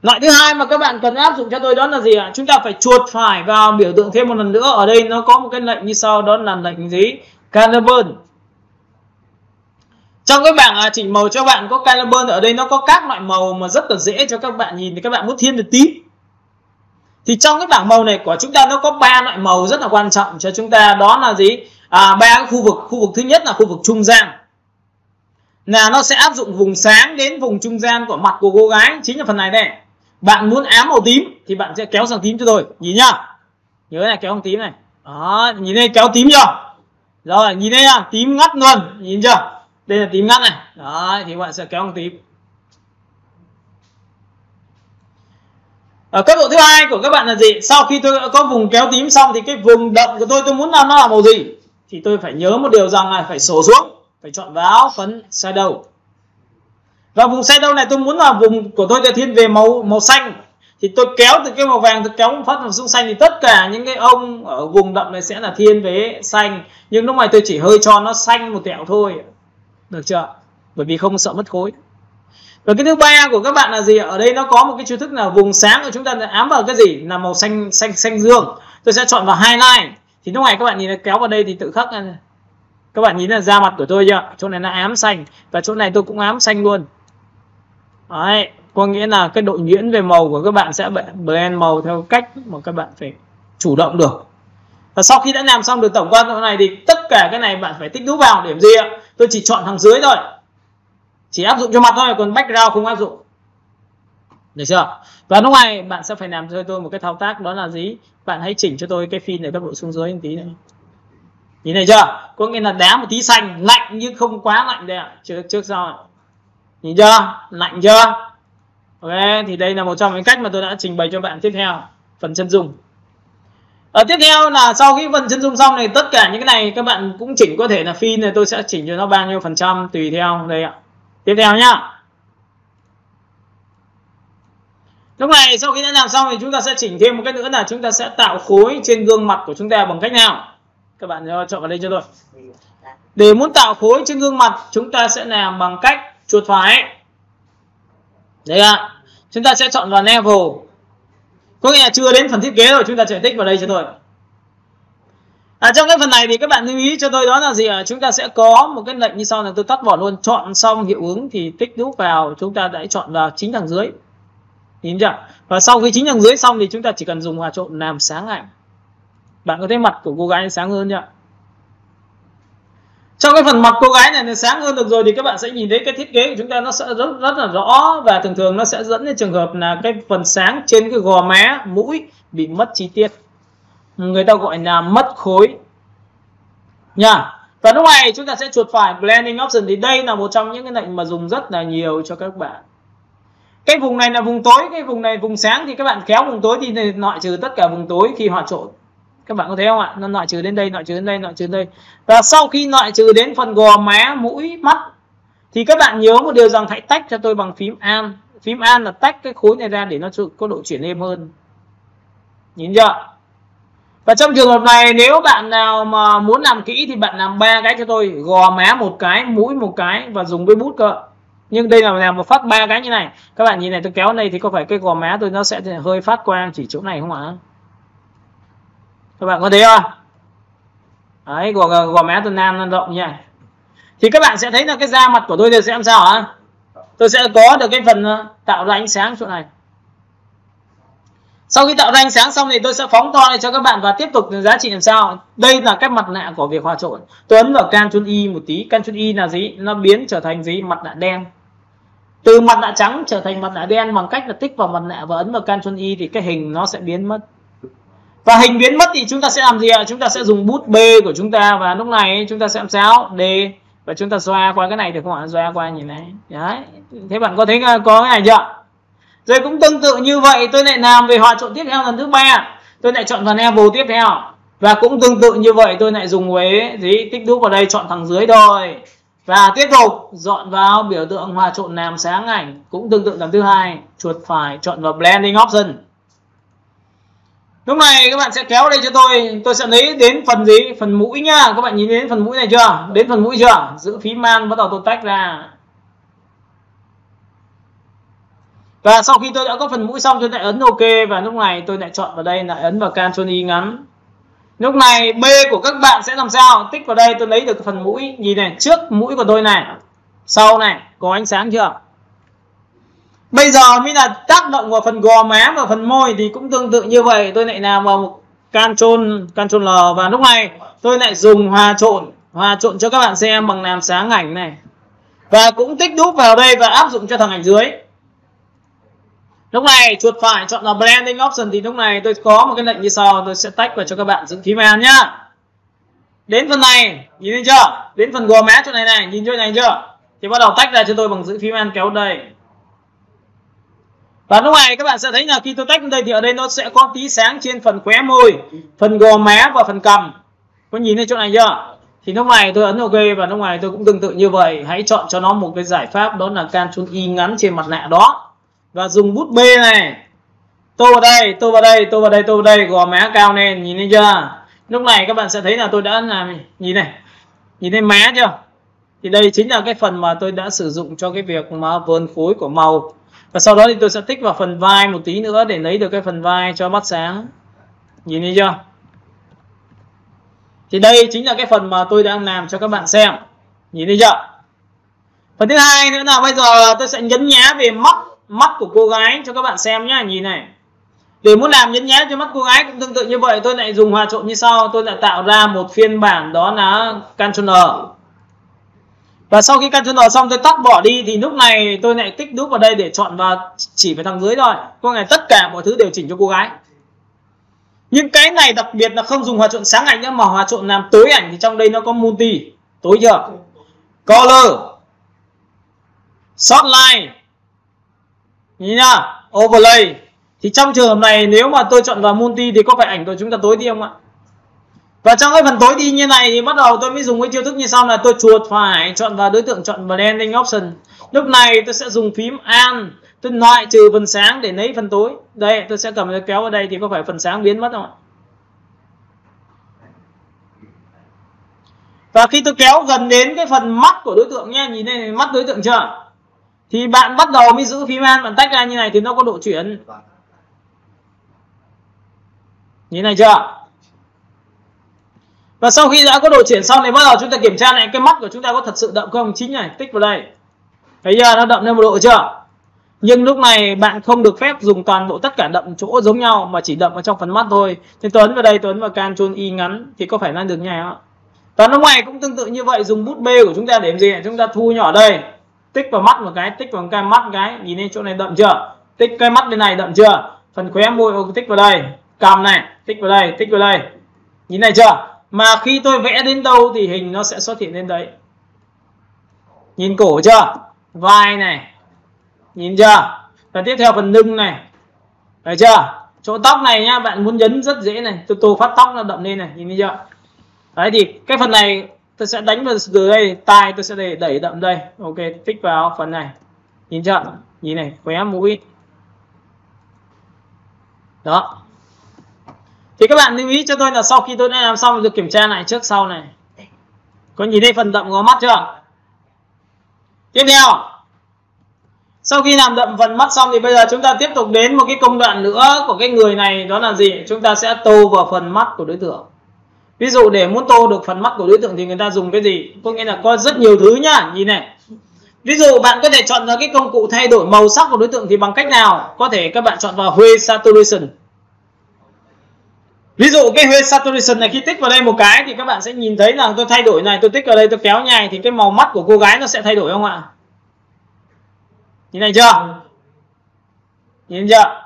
Loại thứ hai mà các bạn cần áp dụng cho tôi đó là gì ạ? Chúng ta phải chuột phải vào biểu tượng thêm một lần nữa. Ở đây nó có một cái lệnh như sau, đó là lệnh gì? Color. Trong cái bảng chỉnh màu cho bạn có color, ở đây nó có các loại màu mà rất là dễ cho các bạn nhìn. Thì các bạn muốn thiên về tím thì trong cái bảng màu này của chúng ta nó có 3 loại màu rất là quan trọng cho chúng ta, đó là gì? 3 cái khu vực thứ nhất là khu vực trung gian, là nó sẽ áp dụng vùng sáng đến vùng trung gian của mặt của cô gái, chính là phần này đây. Bạn muốn ám màu tím thì bạn sẽ kéo sang tím cho tôi, nhìn nhá, nhớ này, kéo sang tím này. Đó, nhìn đây, kéo tím chưa? Rồi, nhìn đây nha, tím ngắt luôn, nhìn chưa? Đây là tím ngắt này. Đó, thì bạn sẽ kéo sang tím. Ở cấp độ thứ hai của các bạn là gì? Sau khi tôi đã có vùng kéo tím xong thì cái vùng đậm của tôi muốn làm nó là màu gì? Thì tôi phải nhớ một điều rằng là phải sổ xuống, phải chọn vào phần shadow. Và vùng shadow này tôi muốn là vùng của tôi sẽ thiên về màu xanh. Thì tôi kéo từ cái màu vàng, tôi kéo một phát vào xuống xanh thì tất cả những cái ông ở vùng đậm này sẽ là thiên về xanh. Nhưng lúc này tôi chỉ hơi cho nó xanh một tẹo thôi. Được chưa? Bởi vì không sợ mất khối. Và cái thứ ba của các bạn là gì? Ở đây nó có một cái chiêu thức là vùng sáng của chúng ta ám vào cái gì? Là màu xanh dương. Tôi sẽ chọn vào highlight. Thì lúc này các bạn nhìn nó kéo vào đây thì tự khắc các bạn nhìn là da mặt của tôi chưa? Chỗ này là ám xanh và chỗ này tôi cũng ám xanh luôn. Đấy, có nghĩa là cái độ nhuyễn về màu của các bạn sẽ blend màu theo cách mà các bạn phải chủ động được. Và sau khi đã làm xong được tổng quan chỗ này thì tất cả cái này bạn phải tích đúp vào. Điểm gì ạ? Tôi chỉ chọn thằng dưới thôi, chỉ áp dụng cho mặt thôi, còn background không áp dụng. Được chưa? Và lúc này bạn sẽ phải làm cho tôi một cái thao tác, đó là gì? Bạn hãy chỉnh cho tôi cái phin này tốc độ xuống dưới một tí này. Nhìn này chưa? Có nghĩa là đá một tí xanh, lạnh nhưng không quá lạnh đây ạ. Trước sau ạ. Nhìn chưa? Lạnh chưa? Ok, thì đây là một trong những cách mà tôi đã trình bày cho bạn. Tiếp theo, phần chân dung. Tiếp theo là sau khi phần chân dung xong này, tất cả những cái này các bạn cũng chỉnh, có thể là phin này tôi sẽ chỉnh cho nó bao nhiêu phần trăm tùy theo đây ạ. Tiếp theo nhá. Lúc này sau khi đã làm xong thì chúng ta sẽ chỉnh thêm một cái nữa là chúng ta sẽ tạo khối trên gương mặt của chúng ta bằng cách nào? Các bạn chọn vào đây cho tôi. Để muốn tạo khối trên gương mặt, chúng ta sẽ làm bằng cách chuột phải. Đấy ạ. Chúng ta sẽ chọn vào level. Có nghĩa là chưa đến phần thiết kế rồi, chúng ta sẽ tích vào đây cho tôi. Trong cái phần này thì các bạn lưu ý cho tôi đó là gì ạ? Chúng ta sẽ có một cái lệnh như sau, là tôi tắt bỏ luôn. Chọn xong hiệu ứng thì tích đúp vào, chúng ta đã chọn vào chính thằng dưới. Nhìn chưa? Và sau khi chính thằng dưới xong thì chúng ta chỉ cần dùng hòa trộn làm sáng ảnh. Bạn có thấy mặt của cô gái sáng hơn chưa? Trong cái phần mặt cô gái này sáng hơn được rồi thì các bạn sẽ nhìn thấy cái thiết kế của chúng ta nó sẽ rất là rõ, và thường thường nó sẽ dẫn đến trường hợp là cái phần sáng trên cái gò má, mũi bị mất chi tiết. Người ta gọi là mất khối nha. Và lúc này chúng ta sẽ chuột phải blending option, thì đây là một trong những cái lệnh mà dùng rất là nhiều cho các bạn. Cái vùng này là vùng tối, cái vùng này vùng sáng, thì các bạn kéo vùng tối thì loại trừ tất cả vùng tối khi hòa trộn. Các bạn có thấy không ạ? Nó loại trừ đến đây, loại trừ đến đây, loại trừ đến đây. Và sau khi loại trừ đến phần gò má, mũi, mắt thì các bạn nhớ một điều rằng hãy tách cho tôi bằng phím Alt. Phím Alt là tách cái khối này ra để nó có độ chuyển êm hơn. Nhìn chưa? Và trong trường hợp này nếu bạn nào mà muốn làm kỹ thì bạn làm 3 cái cho tôi, gò má một cái, mũi một cái và dùng với bút cơ. Nhưng đây là làm một phát 3 cái như này. Các bạn nhìn này, tôi kéo này thì có phải cái gò má tôi nó sẽ hơi phát quang chỉ chỗ này không ạ? Các bạn có thấy không? Đấy, gò má tôi nan rộng như này. Thì các bạn sẽ thấy là cái da mặt của tôi sẽ làm sao hả? Tôi sẽ có được cái phần tạo ra ánh sáng chỗ này. Sau khi tạo ra ánh sáng xong thì tôi sẽ phóng to này cho các bạn và tiếp tục giá trị làm sao. Đây là cái mặt nạ của việc hòa trộn. Tôi ấn vào Ctrl Y một tí. Ctrl Y là gì? Nó biến trở thành gì? Mặt nạ đen. Từ mặt nạ trắng trở thành mặt nạ đen bằng cách là tích vào mặt nạ và ấn vào Ctrl Y thì cái hình nó sẽ biến mất. Và hình biến mất thì chúng ta sẽ làm gì ạ? Chúng ta sẽ dùng bút B của chúng ta và lúc này chúng ta sẽ làm sao? D. Và chúng ta xoa qua cái này được không ạ? Xoa qua nhìn này. Đấy. Thế bạn có thấy có cái này chưa? Rồi cũng tương tự như vậy tôi lại làm về hòa trộn tiếp theo lần thứ 3. Tôi lại chọn phần level tiếp theo. Và cũng tương tự như vậy tôi lại dùng với gì? Tích đúp vào đây, chọn thằng dưới thôi. Và tiếp tục dọn vào biểu tượng hòa trộn làm sáng ảnh. Cũng tương tự lần thứ 2. Chuột phải chọn vào blending option. Lúc này các bạn sẽ kéo đây cho tôi sẽ lấy đến phần gì? Phần mũi nhá. Các bạn nhìn đến phần mũi này chưa? Đến phần mũi chưa? Giữ phím Man bắt đầu tôi tách ra. Và sau khi tôi đã có phần mũi xong tôi lại ấn OK và lúc này tôi lại chọn vào đây lại ấn vào Ctrl Y ngắn. Lúc này B của các bạn sẽ làm sao? Tích vào đây tôi lấy được phần mũi, nhìn này, trước mũi của tôi này, sau này có ánh sáng chưa? Bây giờ mới là tác động vào phần gò má và phần môi thì cũng tương tự như vậy, tôi lại làm vào một Ctrl L và lúc này tôi lại dùng hòa trộn cho các bạn xem bằng làm sáng ảnh này. Và cũng tích đúp vào đây và áp dụng cho thằng ảnh dưới. Lúc này chuột phải chọn là blending option thì lúc này tôi có một cái lệnh như sau, tôi sẽ tách vào cho các bạn dựng phím Alt nhá. Đến phần này, nhìn thấy chưa? Đến phần gò má chỗ này này, nhìn chỗ này chưa? Thì bắt đầu tách ra cho tôi bằng giữ phím Alt kéo đây. Và lúc này các bạn sẽ thấy là khi tôi tách đây thì ở đây nó sẽ có tí sáng trên phần khóe môi, phần gò má và phần cằm. Có nhìn thấy chỗ này chưa? Thì lúc này tôi ấn OK và lúc này tôi cũng tương tự như vậy. Hãy chọn cho nó một cái giải pháp đó là Ctrl Y ngắn trên mặt nạ đó. Và dùng bút B này. Tô vào đây, tô vào đây, tô vào đây, tô vào đây, gò má cao lên, nhìn thấy chưa? Lúc này các bạn sẽ thấy là tôi đã làm, nhìn này. Nhìn thấy má chưa? Thì đây chính là cái phần mà tôi đã sử dụng cho cái việc mà vờn khối của màu. Và sau đó thì tôi sẽ tích vào phần vai một tí nữa để lấy được cái phần vai cho mắt sáng. Nhìn thấy chưa? Thì đây chính là cái phần mà tôi đang làm cho các bạn xem. Nhìn thấy chưa? Phần thứ hai nữa là bây giờ tôi sẽ nhấn nhá về mắt của cô gái cho các bạn xem nhá. Nhìn này. Để muốn làm nhấn nhá cho mắt cô gái cũng tương tự như vậy, tôi lại dùng hòa trộn như sau. Tôi lại tạo ra một phiên bản đó là Ctrl L. Và sau khi Ctrl L xong tôi tắt bỏ đi thì lúc này tôi lại tích đúp vào đây để chọn vào chỉ về thằng dưới thôi. Có nghĩa tất cả mọi thứ đều chỉnh cho cô gái. Nhưng cái này đặc biệt là không dùng hòa trộn sáng ảnh nữa mà hòa trộn làm tối ảnh, thì trong đây nó có multi, tối chưa? Color, Shortline, nhìn nhá, Overlay. Thì trong trường hợp này nếu mà tôi chọn vào multi thì có phải ảnh của chúng ta tối đi không ạ? Và trong cái phần tối đi như này thì bắt đầu tôi mới dùng cái chiêu thức như sau là tôi chuột phải chọn vào đối tượng, chọn blending option. Lúc này tôi sẽ dùng phím Alt, tôi loại trừ phần sáng để lấy phần tối. Đây tôi sẽ cầm kéo vào đây thì có phải phần sáng biến mất không ạ? Và khi tôi kéo gần đến cái phần mắt của đối tượng nhé, nhìn đây mắt đối tượng chưa, thì bạn bắt đầu mới giữ phím An, bạn tách ra như này thì nó có độ chuyển. Nhìn này chưa? Và sau khi đã có độ chuyển xong thì bắt đầu chúng ta kiểm tra lại cái mắt của chúng ta có thật sự đậm không. Chính này, tích vào đây. Thấy chưa? Nó đậm lên một độ chưa? Nhưng lúc này bạn không được phép dùng toàn bộ tất cả đậm chỗ giống nhau, mà chỉ đậm ở trong phần mắt thôi. Thì tôi ấn vào đây, tôi ấn vào Ctrl Y ngắn thì có phải là được nhảy không? Và lúc này cũng tương tự như vậy, dùng bút B của chúng ta để làm gì? Chúng ta thu nhỏ đây, tích vào mắt một cái, tích vào cái mắt một cái, nhìn lên chỗ này đậm chưa? Tích cái mắt bên này đậm chưa? Phần khóe môi tích vào đây, cằm này, tích vào đây, tích vào đây. Nhìn này chưa? Mà khi tôi vẽ đến đâu thì hình nó sẽ xuất hiện lên đấy. Nhìn cổ chưa? Vai này. Nhìn chưa? Và tiếp theo phần lưng này. Thấy chưa? Chỗ tóc này nhá, bạn muốn nhấn rất dễ này. Tôi tô phát tóc nó đậm lên này, nhìn thấy chưa? Đấy thì cái phần này tôi sẽ đánh vào từ đây, tai tôi sẽ đẩy đậm đây. Ok, tích vào phần này. Nhìn chưa? Nhìn này, khóe mũi. Đó. Thì các bạn lưu ý cho tôi là sau khi tôi đã làm xong được kiểm tra lại trước sau này. Có nhìn thấy phần đậm có mắt chưa? Tiếp theo, sau khi làm đậm phần mắt xong thì bây giờ chúng ta tiếp tục đến một cái công đoạn nữa của cái người này, đó là gì? Chúng ta sẽ tô vào phần mắt của đối tượng. Ví dụ để muốn tô được phần mắt của đối tượng thì người ta dùng cái gì? Có nghĩa là có rất nhiều thứ nhá, nhìn này. Ví dụ bạn có thể chọn vào cái công cụ thay đổi màu sắc của đối tượng thì bằng cách nào? Có thể các bạn chọn vào Hue Saturation. Ví dụ cái Hue Saturation này khi tích vào đây một cái thì các bạn sẽ nhìn thấy là tôi thay đổi này, tôi tích vào đây tôi kéo nhai thì cái màu mắt của cô gái nó sẽ thay đổi không ạ? Nhìn này chưa? Nhìn chưa?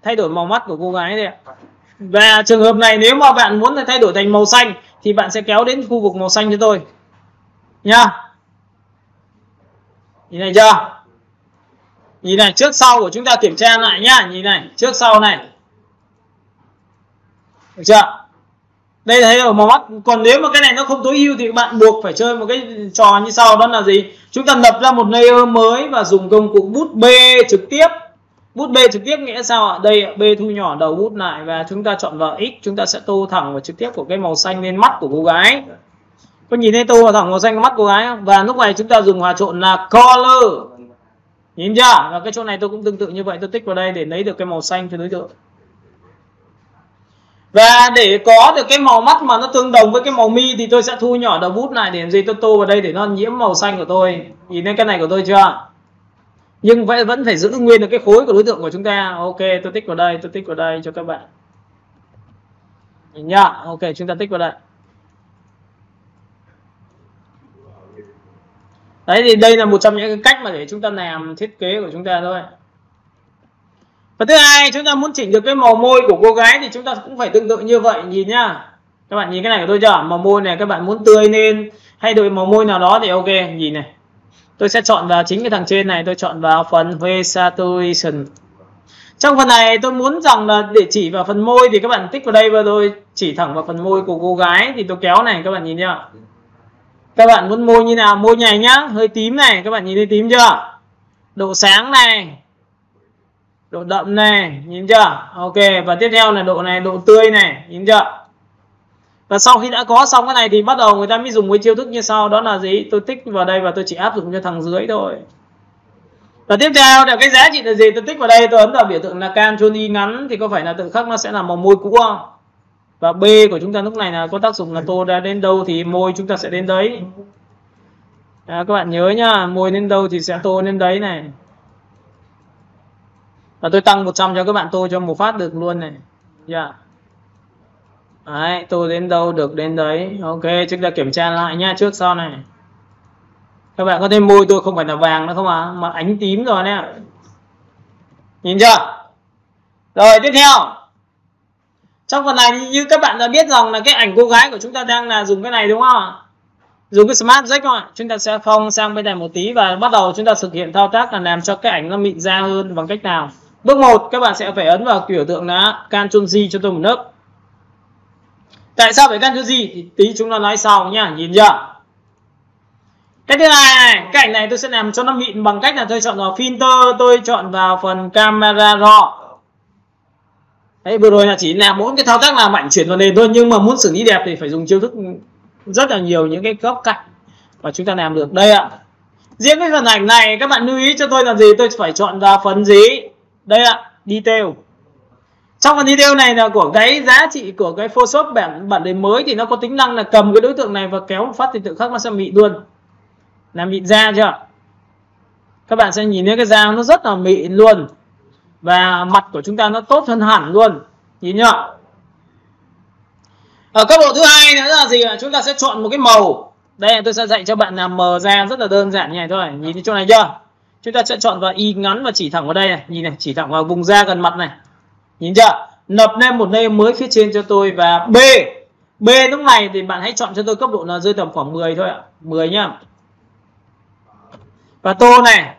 Thay đổi màu mắt của cô gái đây ạ. Và trường hợp này nếu mà bạn muốn thay đổi thành màu xanh thì bạn sẽ kéo đến khu vực màu xanh cho tôi nhá. Nhìn này chưa? Nhìn này, trước sau của chúng ta kiểm tra lại nhá. Nhìn này, trước sau này. Được chưa? Đây là thấy ở màu mắt. Còn nếu mà cái này nó không tối ưu thì bạn buộc phải chơi một cái trò như sau, đó là gì? Chúng ta lập ra một layer mới và dùng công cụ bút B trực tiếp. Bút B trực tiếp nghĩa sao ạ? Đây B thu nhỏ đầu bút lại và chúng ta chọn vào X, chúng ta sẽ tô thẳng vào trực tiếp của cái màu xanh lên mắt của cô gái. Có nhìn thấy tô vào thẳng màu xanh mắt cô gái không? Và lúc này chúng ta dùng hòa trộn là color. Nhìn chưa? Và cái chỗ này tôi cũng tương tự như vậy, tôi tích vào đây để lấy được cái màu xanh cho đối tượng. Và để có được cái màu mắt mà nó tương đồng với cái màu mi thì tôi sẽ thu nhỏ đầu bút lại để làm gì? Tôi tô vào đây để nó nhiễm màu xanh của tôi. Nhìn thấy cái này của tôi chưa? Nhưng vẫn phải giữ nguyên được cái khối của đối tượng của chúng ta. Ok, tôi tích vào đây, tôi tích vào đây cho các bạn. Nhìn nhá. Ok, chúng ta tích vào đây. Đấy thì đây là một trong những cái cách mà để chúng ta làm thiết kế của chúng ta thôi. Và thứ hai, chúng ta muốn chỉnh được cái màu môi của cô gái thì chúng ta cũng phải tương tự như vậy. Nhìn nhá. Các bạn nhìn cái này của tôi chưa? Màu môi này các bạn muốn tươi lên hay đổi màu môi nào đó thì ok, nhìn này. Tôi sẽ chọn vào chính cái thằng trên này, tôi chọn vào phần Hue Saturation. Trong phần này tôi muốn rằng là để chỉ vào phần môi thì các bạn tích vào đây và tôi chỉ thẳng vào phần môi của cô gái thì tôi kéo này, các bạn nhìn nhá. Các bạn muốn môi như nào? Môi nhảy nhá, hơi tím này, các bạn nhìn thấy tím chưa? Độ sáng này, độ đậm này, nhìn chưa? Ok, và tiếp theo là độ này, độ tươi này, nhìn chưa? Và sau khi đã có xong cái này thì bắt đầu người ta mới dùng cái chiêu thức như sau, đó là gì? Tôi tích vào đây và tôi chỉ áp dụng cho thằng dưới thôi. Và tiếp theo là cái giá trị là gì? Tôi tích vào đây, tôi ấn vào biểu tượng là Ctrl Y ngắn thì có phải là tự khắc nó sẽ là màu môi cũ không? Và B của chúng ta lúc này là có tác dụng là tô ra đến đâu thì môi chúng ta sẽ đến đấy. Các bạn nhớ nhá, môi đến đâu thì sẽ tô đến đấy này. Và tôi tăng 100 cho các bạn tô cho một phát được luôn này. Yeah. Đấy, tô đến đâu được đến đấy. Ok, chúng ta kiểm tra lại nha, trước sau này. Các bạn có thấy môi tôi không phải là vàng nữa không à? Mà ánh tím rồi nè. Nhìn chưa? Rồi, tiếp theo. Trong phần này như các bạn đã biết rằng là cái ảnh cô gái của chúng ta đang là dùng cái này đúng không ạ? Dùng cái Smart Object không ạ? Chúng ta sẽ phong sang bên này một tí và bắt đầu chúng ta thực hiện thao tác là làm cho cái ảnh nó mịn ra hơn bằng cách nào? Bước 1, các bạn sẽ phải ấn vào biểu tượng là Ctrl G cho tôi một nấc. Tại sao phải Ctrl G thì tí chúng ta nói sau nhá, nhìn chưa? Cái thứ hai này, cái ảnh này tôi sẽ làm cho nó mịn bằng cách là tôi chọn vào filter, tôi chọn vào phần camera raw. Đấy, vừa rồi là chỉ làm mỗi cái thao tác làm ảnh chuyển vào nền thôi, nhưng mà muốn xử lý đẹp thì phải dùng chiêu thức rất là nhiều những cái góc cạnh và chúng ta làm được đây ạ. Riêng cái phần ảnh này các bạn lưu ý cho tôi là gì? Tôi phải chọn vào phần gì? Đây ạ, detail. Trong phần detail này là của cái giá trị của cái Photoshop bản đề mới thì nó có tính năng là cầm cái đối tượng này và kéo một phát thì tự khắc nó sẽ mịn luôn. Làm mịn da chưa? Các bạn sẽ nhìn thấy cái da nó rất là mịn luôn. Và mặt của chúng ta nó tốt hơn hẳn luôn. Nhìn nhá. Ở cấp độ thứ hai nữa là gì? Chúng ta sẽ chọn một cái màu. Đây tôi sẽ dạy cho bạn làm mờ da rất là đơn giản như này thôi. Nhìn thấy chỗ này chưa? Chúng ta sẽ chọn vào y ngắn và chỉ thẳng vào đây này. Nhìn này, chỉ thẳng vào vùng da gần mặt này. Nhìn chưa? Nập lên một layer mới phía trên cho tôi và B. B lúc này thì bạn hãy chọn cho tôi cấp độ là rơi tầm khoảng 10 thôi ạ. 10 nhá. Và tô này.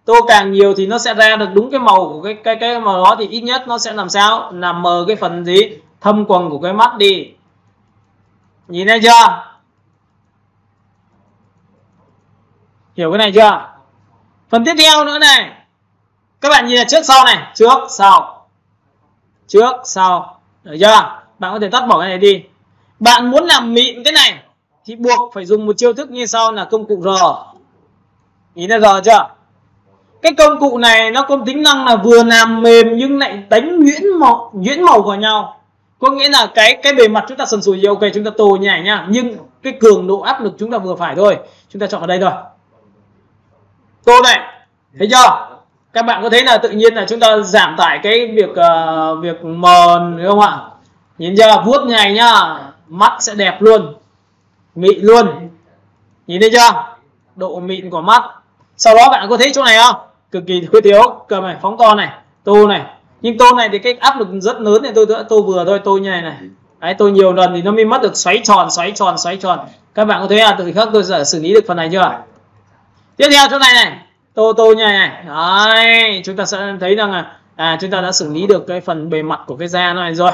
Tô càng nhiều thì nó sẽ ra được đúng cái màu của cái màu đó, thì ít nhất nó sẽ làm sao? Làm mờ cái phần gì? Thâm quầng của cái mắt đi. Nhìn thấy chưa? Hiểu cái này chưa? Phần tiếp theo nữa này. Các bạn nhìn là trước sau này, trước sau. Được chưa? Bạn có thể tắt bỏ cái này đi. Bạn muốn làm mịn cái này thì buộc phải dùng một chiêu thức như sau là công cụ R. Nhìn thấy R chưa? Cái công cụ này nó có tính năng là vừa làm mềm nhưng lại đánh nhuyễn màu vào nhau. Có nghĩa là cái bề mặt chúng ta sần sùi thì ok, chúng ta tô như này nhá, nhưng cái cường độ áp lực chúng ta vừa phải thôi. Chúng ta chọn vào đây thôi. Tô này, thấy chưa? Các bạn có thấy là tự nhiên là chúng ta giảm tải cái việc mờ đúng không ạ? Nhìn chưa? Vuốt như này nhá, mắt sẽ đẹp luôn, mịn luôn. Nhìn thấy chưa? Độ mịn của mắt. Sau đó bạn có thấy chỗ này không? Cực kỳ khuyết thiếu. Cầm này, phóng to này, tô này. Nhưng tô này thì cái áp lực rất lớn thì tôi tô vừa thôi, tô như này này. Đấy, tô nhiều lần thì nó mới mất được xoáy tròn. Các bạn có thấy là tự khắc tôi sẽ xử lý được phần này chưa? Tiếp theo chỗ này này, tô như này. Đấy, chúng ta sẽ thấy rằng là chúng ta đã xử lý được cái phần bề mặt của cái da này rồi.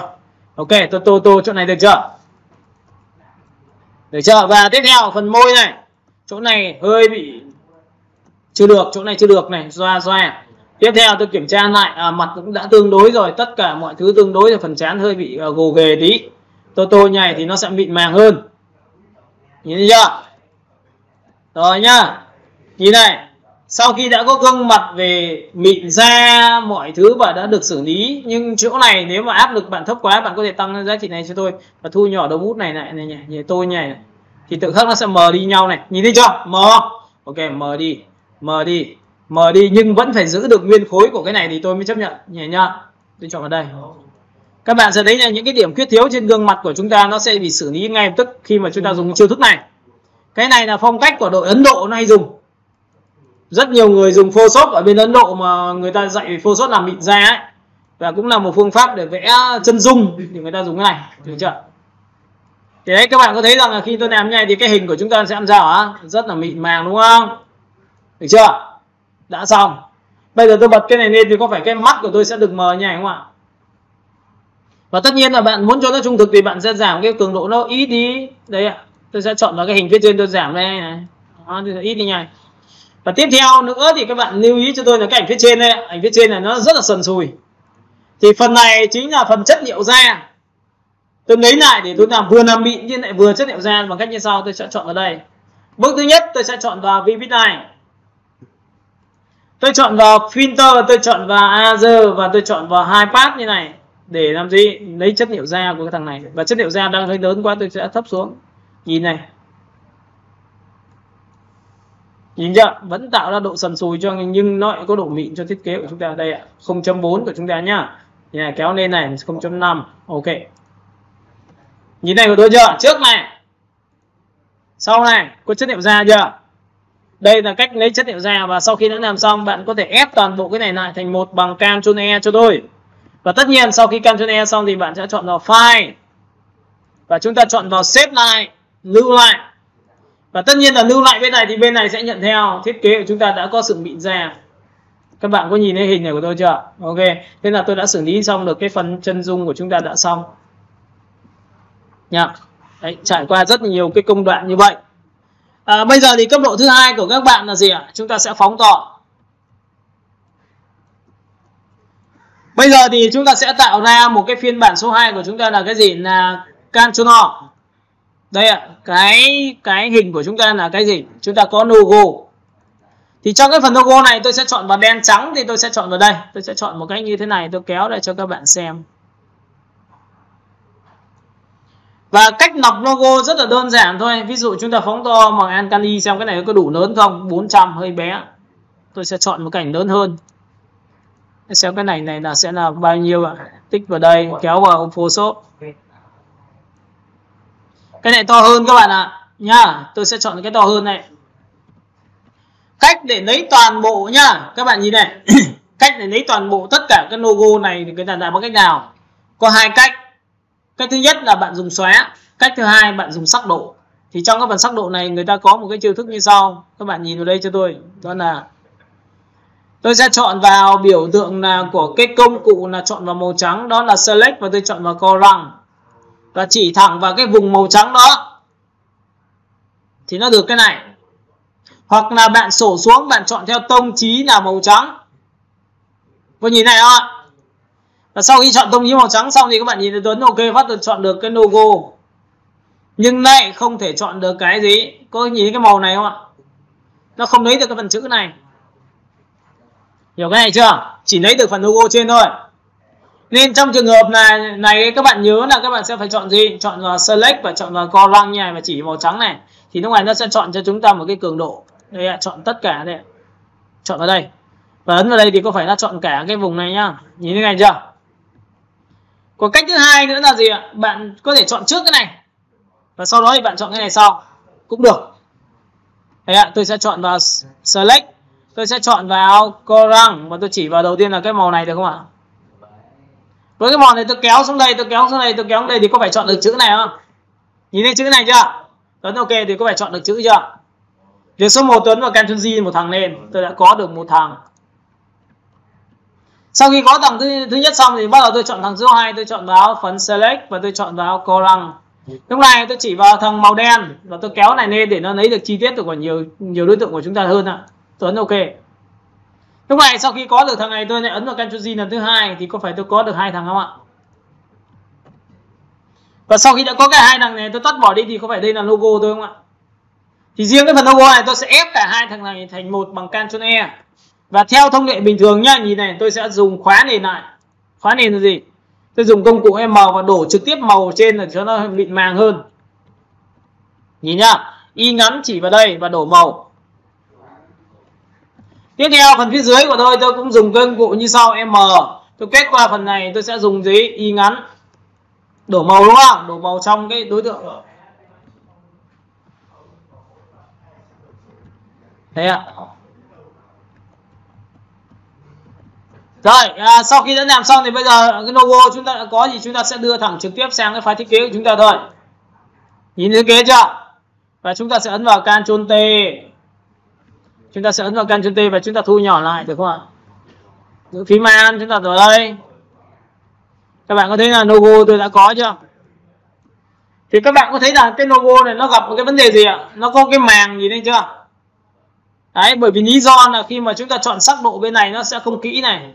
Ok, tôi tô chỗ này được chưa? Được chưa? Và tiếp theo phần môi này. Chỗ này hơi bị chưa được, chỗ này chưa được này, xoa. Tiếp theo tôi kiểm tra lại, mặt cũng đã tương đối rồi, tất cả mọi thứ tương đối rồi, phần trán hơi bị gồ ghề tí. Tô như này thì nó sẽ mịn màng hơn. Nhìn thấy chưa? Rồi nhá. Nhìn này, sau khi đã có gương mặt về mịn da mọi thứ và đã được xử lý, nhưng chỗ này nếu mà áp lực bạn thấp quá, bạn có thể tăng giá trị này cho tôi và thu nhỏ đầu bút này lại này nhỉ, tôi như này thì tự khắc nó sẽ mờ đi nhau này. Nhìn thấy chưa? Mờ. Ok, mờ đi nhưng vẫn phải giữ được nguyên khối của cái này thì tôi mới chấp nhận nhá. Tôi chọn vào đây. Các bạn sẽ thấy là những cái điểm khuyết thiếu trên gương mặt của chúng ta nó sẽ bị xử lý ngay lập tức khi mà chúng ta dùng chiêu thức này. Cái này là phong cách của đội Ấn Độ nó hay dùng. Rất nhiều người dùng Photoshop ở bên Ấn Độ mà người ta dạy Photoshop làm mịn da ấy. Và cũng là một phương pháp để vẽ chân dung thì người ta dùng cái này. Được chưa? Thì đấy, các bạn có thấy rằng là khi tôi làm như này thì cái hình của chúng ta sẽ làm sao hả? Rất là mịn màng đúng không? Được chưa? Đã xong. Bây giờ tôi bật cái này lên thì có phải cái mắt của tôi sẽ được mờ như này không ạ? Và tất nhiên là bạn muốn cho nó trung thực thì bạn sẽ giảm cái cường độ nó ít đi. Đấy ạ. Tôi sẽ chọn vào cái hình phía trên, tôi giảm đây này. Đó, ít đi này. Và tiếp theo nữa thì các bạn lưu ý cho tôi là cái ảnh phía trên đây. Ảnh phía trên này nó rất là sần sùi. Thì phần này chính là phần chất liệu da. Tôi lấy lại để tôi làm vừa làm mịn nhưng lại vừa chất liệu da bằng cách như sau. Tôi sẽ chọn vào đây. Bước thứ nhất tôi sẽ chọn vào Vivid này. Tôi chọn vào filter, tôi chọn vào Azure và tôi chọn vào hai path như này. Để làm gì? Lấy chất liệu da của cái thằng này. Và chất liệu da đang hơi lớn quá tôi sẽ thấp xuống. Nhìn này. Nhìn chưa? Vẫn tạo ra độ sần sùi cho nhưng nó có độ mịn cho thiết kế của chúng ta. Đây ạ. 0.4 của chúng ta nhá. Nhìn này, kéo lên này 0.5. Ok. Nhìn này của tôi chưa? Trước này. Sau này. Có chất liệu da chưa? Đây là cách lấy chất liệu da. Và sau khi đã làm xong bạn có thể ép toàn bộ cái này lại thành một bằng Ctrl E cho tôi. Và tất nhiên sau khi Ctrl E xong thì bạn sẽ chọn vào File. Và chúng ta chọn vào Save lại. Lưu lại. Và tất nhiên là lưu lại bên này thì bên này sẽ nhận theo thiết kế của chúng ta đã có sự mịn da. Các bạn có nhìn thấy hình này của tôi chưa? Ok. Thế là tôi đã xử lý xong được cái phần chân dung của chúng ta đã xong. Nha. Đấy, trải qua rất nhiều cái công đoạn như vậy. Bây giờ thì cấp độ thứ hai của các bạn là gì ạ? Chúng ta sẽ phóng to. Bây giờ thì chúng ta sẽ tạo ra một cái phiên bản số 2 của chúng ta là cái gì? Là Ctrl. Đây ạ, cái hình của chúng ta là cái gì? Chúng ta có logo. Thì trong cái phần logo này tôi sẽ chọn vào đen trắng, thì tôi sẽ chọn vào đây. Tôi sẽ chọn một cách như thế này, tôi kéo lại cho các bạn xem. Và cách lọc logo rất là đơn giản thôi. Ví dụ chúng ta phóng to bằng Alkali xem cái này có đủ lớn không? 400 hơi bé. Tôi sẽ chọn một cảnh lớn hơn. Xem cái này là sẽ là bao nhiêu ạ? Tích vào đây, kéo vào Photoshop. Cái này to hơn các bạn ạ. Nhá, tôi sẽ chọn cái to hơn này. Cách để lấy toàn bộ nhá, các bạn nhìn này. Cách để lấy toàn bộ tất cả cái logo này thì người ta làm bằng cách nào? Có hai cách. Cách thứ nhất là bạn dùng xóa. Cách thứ hai bạn dùng sắc độ. Thì trong cái phần sắc độ này người ta có một cái chiêu thức như sau. Các bạn nhìn vào đây cho tôi. Đó là tôi sẽ chọn vào biểu tượng là của cái công cụ là chọn vào màu trắng. Đó là Select và tôi chọn vào Color. Và chỉ thẳng vào cái vùng màu trắng đó. Thì nó được cái này. Hoặc là bạn sổ xuống, bạn chọn theo tông chí là màu trắng. Có nhìn này không ạ? Và sau khi chọn tông chí màu trắng xong thì các bạn nhìn thấy Tuấn ok phát được chọn được cái logo. Nhưng lại không thể chọn được cái gì. Có nhìn thấy cái màu này không ạ? Nó không lấy được cái phần chữ này. Hiểu cái này chưa? Chỉ lấy được phần logo trên thôi. Nên trong trường hợp này các bạn nhớ là các bạn sẽ phải chọn gì? Chọn vào Select và chọn vào Color như này và chỉ màu trắng này. Thì lúc này nó sẽ chọn cho chúng ta một cái cường độ. Đây ạ, chọn tất cả đây. Chọn vào đây. Và ấn vào đây thì có phải là chọn cả cái vùng này nhá. Nhìn thế này chưa? Còn cách thứ hai nữa là gì ạ? Bạn có thể chọn trước cái này. Và sau đó thì bạn chọn cái này sau. Cũng được. Đây ạ, tôi sẽ chọn vào Select. Tôi sẽ chọn vào Color. Và tôi chỉ vào đầu tiên là cái màu này được không ạ? Với cái màu này tôi kéo xuống đây, tôi kéo xuống đây, tôi kéo xuống đây thì có phải chọn được chữ này không? Nhìn thấy chữ này chưa? Tuấn ok thì có phải chọn được chữ chưa? Việc số 1 Tuấn và Ctrl G một thằng lên, tôi đã có được một thằng. Sau khi có thằng thứ nhất xong thì bắt đầu tôi chọn thằng số 2, tôi chọn vào phần Select và tôi chọn vào Color. Lúc này tôi chỉ vào thằng màu đen và tôi kéo này lên để nó lấy được chi tiết của nhiều đối tượng của chúng ta hơn ạ. Tuấn ok. Lúc này sau khi có được thằng này tôi lại ấn vào Ctrl G lần thứ hai thì có phải tôi có được hai thằng không ạ? Và sau khi đã có cái hai thằng này tôi tắt bỏ đi thì có phải đây là logo thôi không ạ? Thì riêng cái phần logo này tôi sẽ ép cả hai thằng này thành một bằng Ctrl E. Và theo thông lệ bình thường nhá, nhìn này tôi sẽ dùng khóa nền lại. Khóa nền là gì? Tôi dùng công cụ M và đổ trực tiếp màu trên là cho nó mịn màng hơn. Nhìn nhá, Y ngắn chỉ vào đây và đổ màu. Tiếp theo phần phía dưới của tôi cũng dùng công cụ như sau, M. Tôi quét qua phần này tôi sẽ dùng gì? Y ngắn. Đổ màu đúng không? Đổ màu trong cái đối tượng. Thế ạ. Rồi, sau khi đã làm xong thì bây giờ cái logo chúng ta đã có thì chúng ta sẽ đưa thẳng trực tiếp sang cái file thiết kế của chúng ta thôi. Nhìn thiết kế chưa? Và chúng ta sẽ ấn vào Ctrl T. Chúng ta sẽ ấn vào Ctrl T và chúng ta thu nhỏ lại được không ạ? Giữ phím Alt chúng ta vào đây. Các bạn có thấy là logo tôi đã có chưa? Thì các bạn có thấy là cái logo này nó gặp một cái vấn đề gì ạ? Nó có cái màng nhìn thấy chưa? Đấy, bởi vì lý do là khi mà chúng ta chọn sắc độ bên này nó sẽ không kỹ này.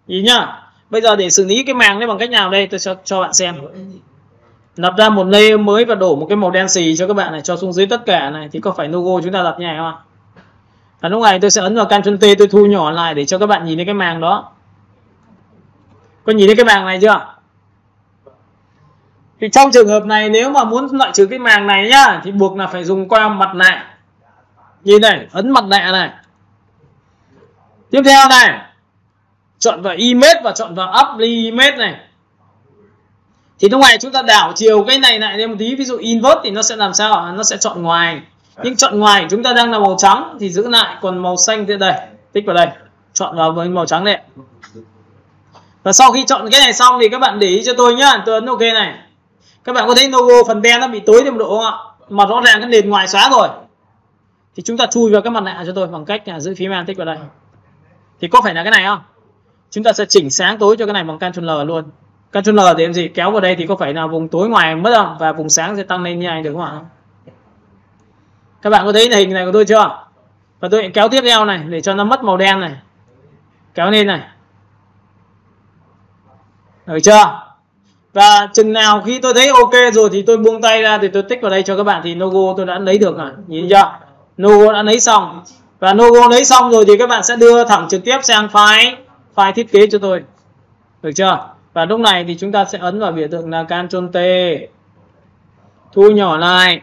Nhìn nhá. Bây giờ để xử lý cái màng này bằng cách nào đây tôi cho bạn xem. Lập ra một layer mới và đổ một cái màu đen xì cho các bạn này, cho xuống dưới tất cả này thì có phải logo chúng ta lập như này không ạ? Và lúc này tôi sẽ ấn vào Ctrl T, tôi thu nhỏ lại để cho các bạn nhìn thấy cái màng đó. Có nhìn thấy cái màng này chưa? Thì trong trường hợp này nếu mà muốn loại trừ cái màng này nhá thì buộc là phải dùng qua mặt nạ. Nhìn này, ấn mặt nạ này. Tiếp theo này, chọn vào Image và chọn vào Apply Image này. Thì lúc này chúng ta đảo chiều cái này lại lên một tí. Ví dụ Invert thì nó sẽ làm sao? Nó sẽ chọn ngoài. Nhưng chọn ngoài chúng ta đang là màu trắng thì giữ lại, còn màu xanh thế đây, tích vào đây, chọn vào với màu trắng này. Và sau khi chọn cái này xong thì các bạn để ý cho tôi nhá, tôi ấn ok này. Các bạn có thấy logo phần đen nó bị tối thêm một độ không ạ? Mà rõ ràng cái nền ngoài xóa rồi. Thì chúng ta chui vào cái mặt nạ cho tôi bằng cách là giữ phím Alt tích vào đây. Thì có phải là cái này không? Chúng ta sẽ chỉnh sáng tối cho cái này bằng Ctrl L luôn. Ctrl L để làm gì? Kéo vào đây thì có phải là vùng tối ngoài mất không? Và vùng sáng sẽ tăng lên như này được không ạ? Các bạn có thấy hình này của tôi chưa? Và tôi kéo tiếp theo này để cho nó mất màu đen này. Kéo lên này. Được chưa? Và chừng nào khi tôi thấy ok rồi thì tôi buông tay ra, thì tôi tích vào đây cho các bạn, thì logo tôi đã lấy được rồi, nhìn chưa? Logo đã lấy xong. Và logo lấy xong rồi thì các bạn sẽ đưa thẳng trực tiếp sang file thiết kế cho tôi. Được chưa? Và lúc này thì chúng ta sẽ ấn vào biểu tượng là Ctrl T, thu nhỏ lại,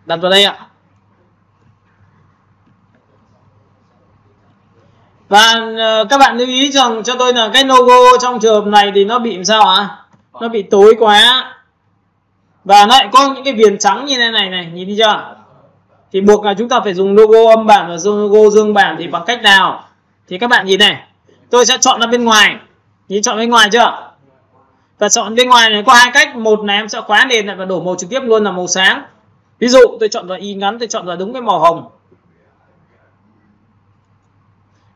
đặt vào đây ạ. Và các bạn lưu ý rằng cho tôi là cái logo trong trường hợp này thì nó bị làm sao ạ? Nó bị tối quá. Và nó lại có những cái viền trắng như thế này này, nhìn thấy chưa? Thì buộc là chúng ta phải dùng logo âm bản và logo dương bản. Thì bằng cách nào? Thì các bạn nhìn này, tôi sẽ chọn ở bên ngoài. Nhìn chọn bên ngoài chưa? Và chọn bên ngoài này có hai cách. Một là em sẽ khóa nền lại và đổ màu trực tiếp luôn là màu sáng. Ví dụ tôi chọn vào y ngắn, tôi chọn vào đúng cái màu hồng.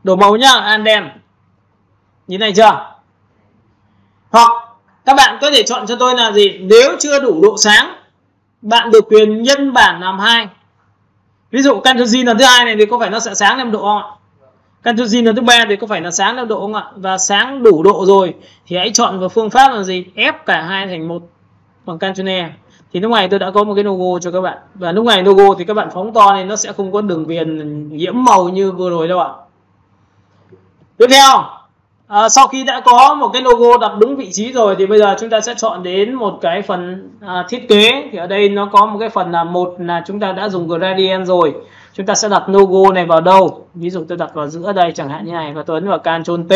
Đổ màu nhá, an đen. Nhìn này chưa? Hoặc các bạn có thể chọn cho tôi là gì? Nếu chưa đủ độ sáng, bạn được quyền nhân bản làm 2. Ví dụ Ctrl G lần thứ 2 này thì có phải nó sẽ sáng lên độ không ạ? Ctrl G lần thứ 3 thì có phải là sáng lên độ không ạ? Và sáng đủ độ rồi thì hãy chọn vào phương pháp là gì? Ép cả hai thành một bằng Ctrl E. Thì lúc này tôi đã có một cái logo cho các bạn. Và lúc này logo thì các bạn phóng to nên nó sẽ không có đường viền nhiễm màu như vừa rồi đâu ạ. Tiếp theo, sau khi đã có một cái logo đặt đúng vị trí rồi thì bây giờ chúng ta sẽ chọn đến một cái phần thiết kế. Thì ở đây nó có một cái phần là một là chúng ta đã dùng gradient rồi. Chúng ta sẽ đặt logo này vào đâu? Ví dụ tôi đặt vào giữa đây chẳng hạn như này, và tôi ấn vào Ctrl T.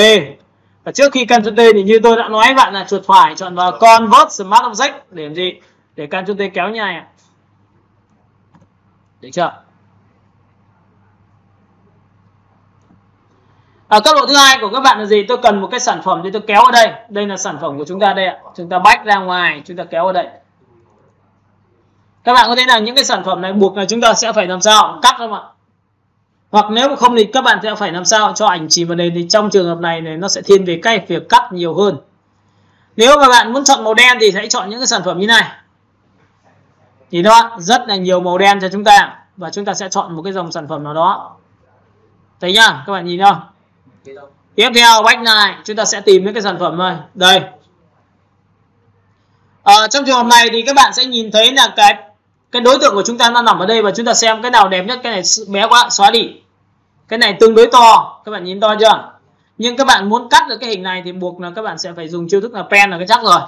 Và trước khi Ctrl T thì như tôi đã nói với bạn là chuột phải chọn vào Convert Smart Object để làm gì? Để Ctrl T kéo như này. Được chưa? Cấp độ thứ hai của các bạn là gì? Tôi cần một cái sản phẩm thì tôi kéo ở đây. Đây là sản phẩm của chúng ta đây ạ. Chúng ta back ra ngoài, chúng ta kéo ở đây. Các bạn có thấy là những cái sản phẩm này buộc là chúng ta sẽ phải làm sao? Cắt không ạ? Hoặc nếu không thì các bạn sẽ phải làm sao cho ảnh chìm vào nền. Thì trong trường hợp này nó sẽ thiên về cái việc cắt nhiều hơn. Nếu mà bạn muốn chọn màu đen thì hãy chọn những cái sản phẩm như này. Thì đó, rất là nhiều màu đen cho chúng ta. Và chúng ta sẽ chọn một cái dòng sản phẩm nào đó. Thấy nhá, các bạn nhìn không? Tiếp theo back này, chúng ta sẽ tìm những cái sản phẩm này. Đây. Trong trường hợp này thì các bạn sẽ nhìn thấy là cái đối tượng của chúng ta nó nằm ở đây, và chúng ta xem cái nào đẹp nhất. Cái này bé quá, xóa đi. Cái này tương đối to, các bạn nhìn to chưa? Nhưng các bạn muốn cắt được cái hình này thì buộc là các bạn sẽ phải dùng chiêu thức là pen là cái chắc rồi.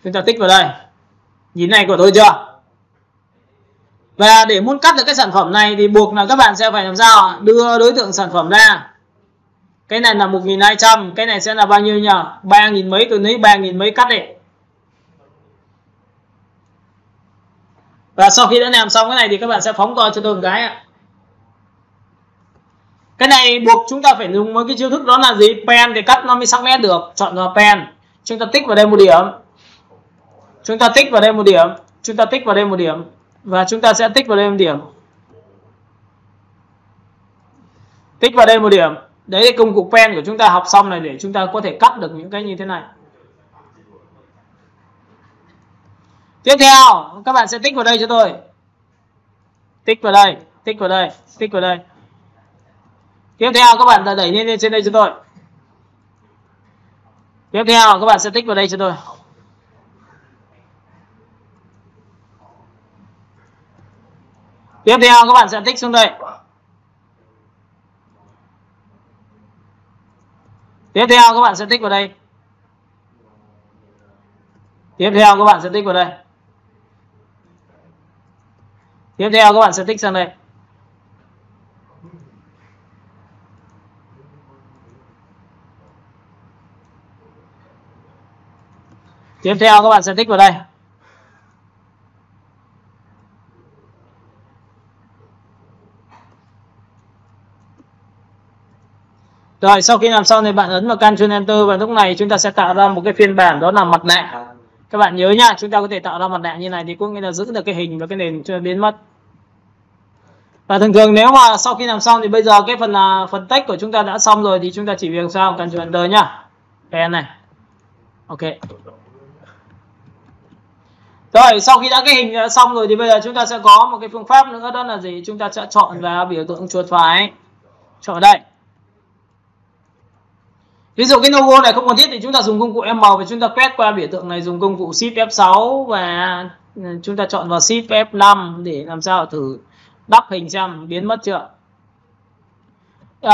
Chúng ta tích vào đây. Nhìn này của tôi chưa? Và để muốn cắt được cái sản phẩm này thì buộc là các bạn sẽ phải làm sao? Đưa đối tượng sản phẩm ra. Cái này là 1200, cái này sẽ là bao nhiêu nhỉ? 3000 mấy, tôi lấy 3000 mấy cắt đi. Và sau khi đã làm xong cái này thì các bạn sẽ phóng to cho tôi một cái ạ. Cái này buộc chúng ta phải dùng một cái chiêu thức đó là gì? Pen thì cắt nó mới sắc nét được. Chọn vào pen. Chúng ta tích vào đây một điểm. Chúng ta tích vào đây một điểm. Chúng ta tích vào đây một điểm. Và chúng ta sẽ tích vào đây một điểm. Tích vào đây một điểm. Đấy là công cụ pen của chúng ta học xong này để chúng ta có thể cắt được những cái như thế này. Tiếp theo, các bạn sẽ tích vào đây cho tôi. Tích vào đây, tích vào đây, tích vào đây. Tiếp theo các bạn đẩy lên trên đây cho tôi. Tiếp theo các bạn sẽ tích vào đây cho tôi. Tiếp theo các bạn sẽ tích xuống đây. Tiếp theo các bạn sẽ tích vào đây. Tiếp theo các bạn sẽ tích vào đây. Tiếp theo các bạn sẽ tích sang đây. Tiếp theo các bạn sẽ tích vào đây. Rồi sau khi làm xong thì bạn ấn vào Ctrl Enter, và lúc này chúng ta sẽ tạo ra một cái phiên bản đó là mặt nạ. Các bạn nhớ nhá, chúng ta có thể tạo ra mặt nạ như này thì có nghĩa là giữ được cái hình và cái nền cho biến mất. Và thường thường nếu mà sau khi làm xong thì bây giờ cái phần text của chúng ta đã xong rồi thì chúng ta chỉ việc sao Ctrl Enter nhá. Pen này. Ok. Rồi sau khi đã cái hình đã xong rồi thì bây giờ chúng ta sẽ có một cái phương pháp nữa, đó là gì? Chúng ta sẽ chọn vào biểu tượng chuột phải. Chọn ở đây. Ví dụ cái logo này không cần thiết thì chúng ta dùng công cụ M và chúng ta quét qua biểu tượng này, dùng công cụ Shift F6 và chúng ta chọn vào Shift F5 để làm sao thử đắp hình xem biến mất chưa.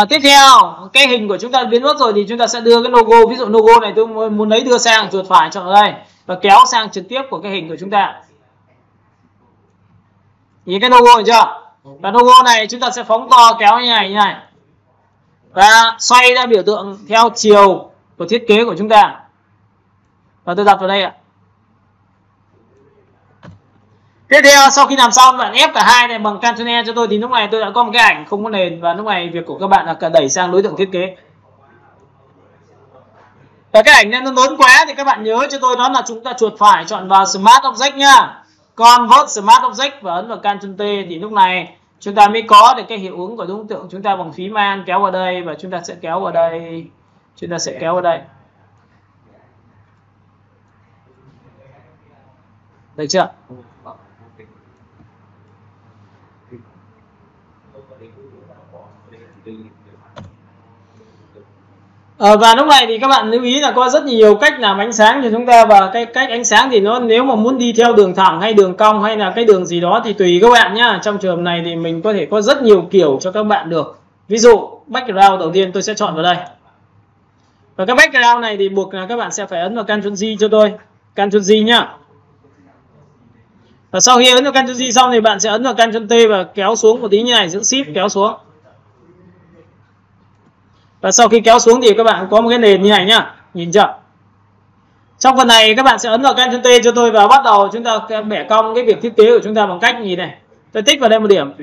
Tiếp theo cái hình của chúng ta biến mất rồi thì chúng ta sẽ đưa cái logo, ví dụ logo này tôi muốn lấy đưa sang, chuột phải chọn ở đây và kéo sang trực tiếp của cái hình của chúng ta. Nhìn cái logo này chưa? Và logo này chúng ta sẽ phóng to kéo như này và xoay ra biểu tượng theo chiều của thiết kế của chúng ta. Và tôi đặt vào đây ạ. Tiếp theo sau khi làm xong bạn ép cả hai này bằng Ctrl E cho tôi thì lúc này tôi đã có một cái ảnh không có nền, và lúc này việc của các bạn là cả đẩy sang đối tượng thiết kế. Và cái ảnh này nó lớn quá thì các bạn nhớ cho tôi đó là chúng ta chuột phải chọn vào Smart Object nhá. Convert Smart Object và ấn vào Ctrl T thì lúc này chúng ta mới có được cái hiệu ứng của đối tượng. Chúng ta bằng phím Alt kéo vào đây và chúng ta sẽ kéo vào đây. Chúng ta sẽ kéo vào đây. Được chưa? Và lúc này thì các bạn lưu ý là có rất nhiều cách làm ánh sáng cho chúng ta, và cái cách ánh sáng thì nó nếu mà muốn đi theo đường thẳng hay đường cong hay là cái đường gì đó thì tùy các bạn nhá. Trong trường này thì mình có thể có rất nhiều kiểu cho các bạn được. Ví dụ background đầu tiên tôi sẽ chọn vào đây. Và cái background này thì buộc là các bạn sẽ phải ấn vào Ctrl G cho tôi. Ctrl G nhá. Và sau khi ấn vào Ctrl G xong thì bạn sẽ ấn vào Ctrl T và kéo xuống một tí như này, giữ Shift kéo xuống. Và sau khi kéo xuống thì các bạn có một cái nền như này nhá. Nhìn chưa? Trong phần này các bạn sẽ ấn vào Ctrl T cho tôi và bắt đầu chúng ta bẻ cong cái việc thiết kế của chúng ta bằng cách nhìn này. Tôi tích vào đây một điểm.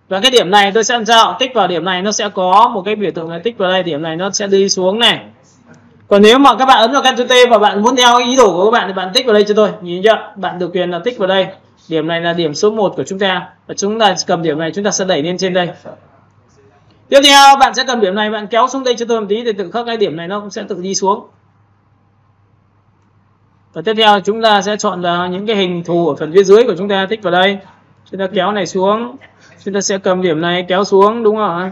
Và cái điểm này tôi sẽ làm sao? Tích vào điểm này nó sẽ có một cái biểu tượng là tích vào đây, điểm này nó sẽ đi xuống này. Còn nếu mà các bạn ấn vào Ctrl T và bạn muốn theo ý đồ của các bạn thì bạn tích vào đây cho tôi. Nhìn chưa? Bạn được quyền là tích vào đây. Điểm này là điểm số 1 của chúng ta. Và chúng ta cầm điểm này chúng ta sẽ đẩy lên trên đây. Tiếp theo bạn sẽ cầm điểm này bạn kéo xuống đây cho tôi một tí thì tự khắc cái điểm này nó cũng sẽ tự đi xuống. Và tiếp theo chúng ta sẽ chọn vào những cái hình thù ở phần phía dưới của chúng ta, tích vào đây. Chúng ta kéo này xuống. Chúng ta sẽ cầm điểm này kéo xuống, đúng không?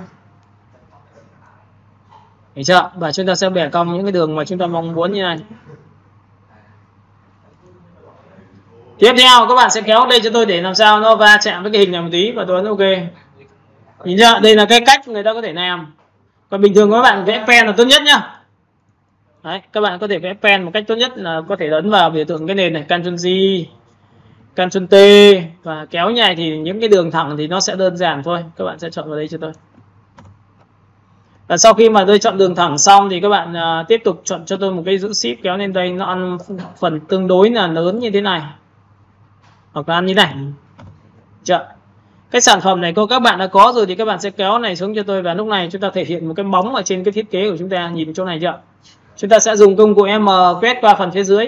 Thấy chưa? Và chúng ta sẽ bẻ cong những cái đường mà chúng ta mong muốn như này. Tiếp theo các bạn sẽ kéo đây cho tôi để làm sao nó va chạm với cái hình này một tí và tôi ấn OK. Nhìn chưa? Đây là cái cách người ta có thể làm. Còn bình thường các bạn vẽ pen là tốt nhất nhá. Đấy, các bạn có thể vẽ pen một cách tốt nhất là có thể ấn vào biểu tượng cái nền này, Ctrl G, Ctrl T và kéo như này thì những cái đường thẳng thì nó sẽ đơn giản thôi. Các bạn sẽ chọn vào đây cho tôi. Và sau khi mà tôi chọn đường thẳng xong thì các bạn tiếp tục chọn cho tôi một cái giữ Shift kéo lên đây, nó ăn phần tương đối là lớn như thế này. Hoặc là ăn như này. Chưa? Cái sản phẩm này các bạn đã có rồi thì các bạn sẽ kéo này xuống cho tôi và lúc này chúng ta thể hiện một cái bóng ở trên cái thiết kế của chúng ta, nhìn chỗ này chưa? Chúng ta sẽ dùng công cụ M quét qua phần phía dưới.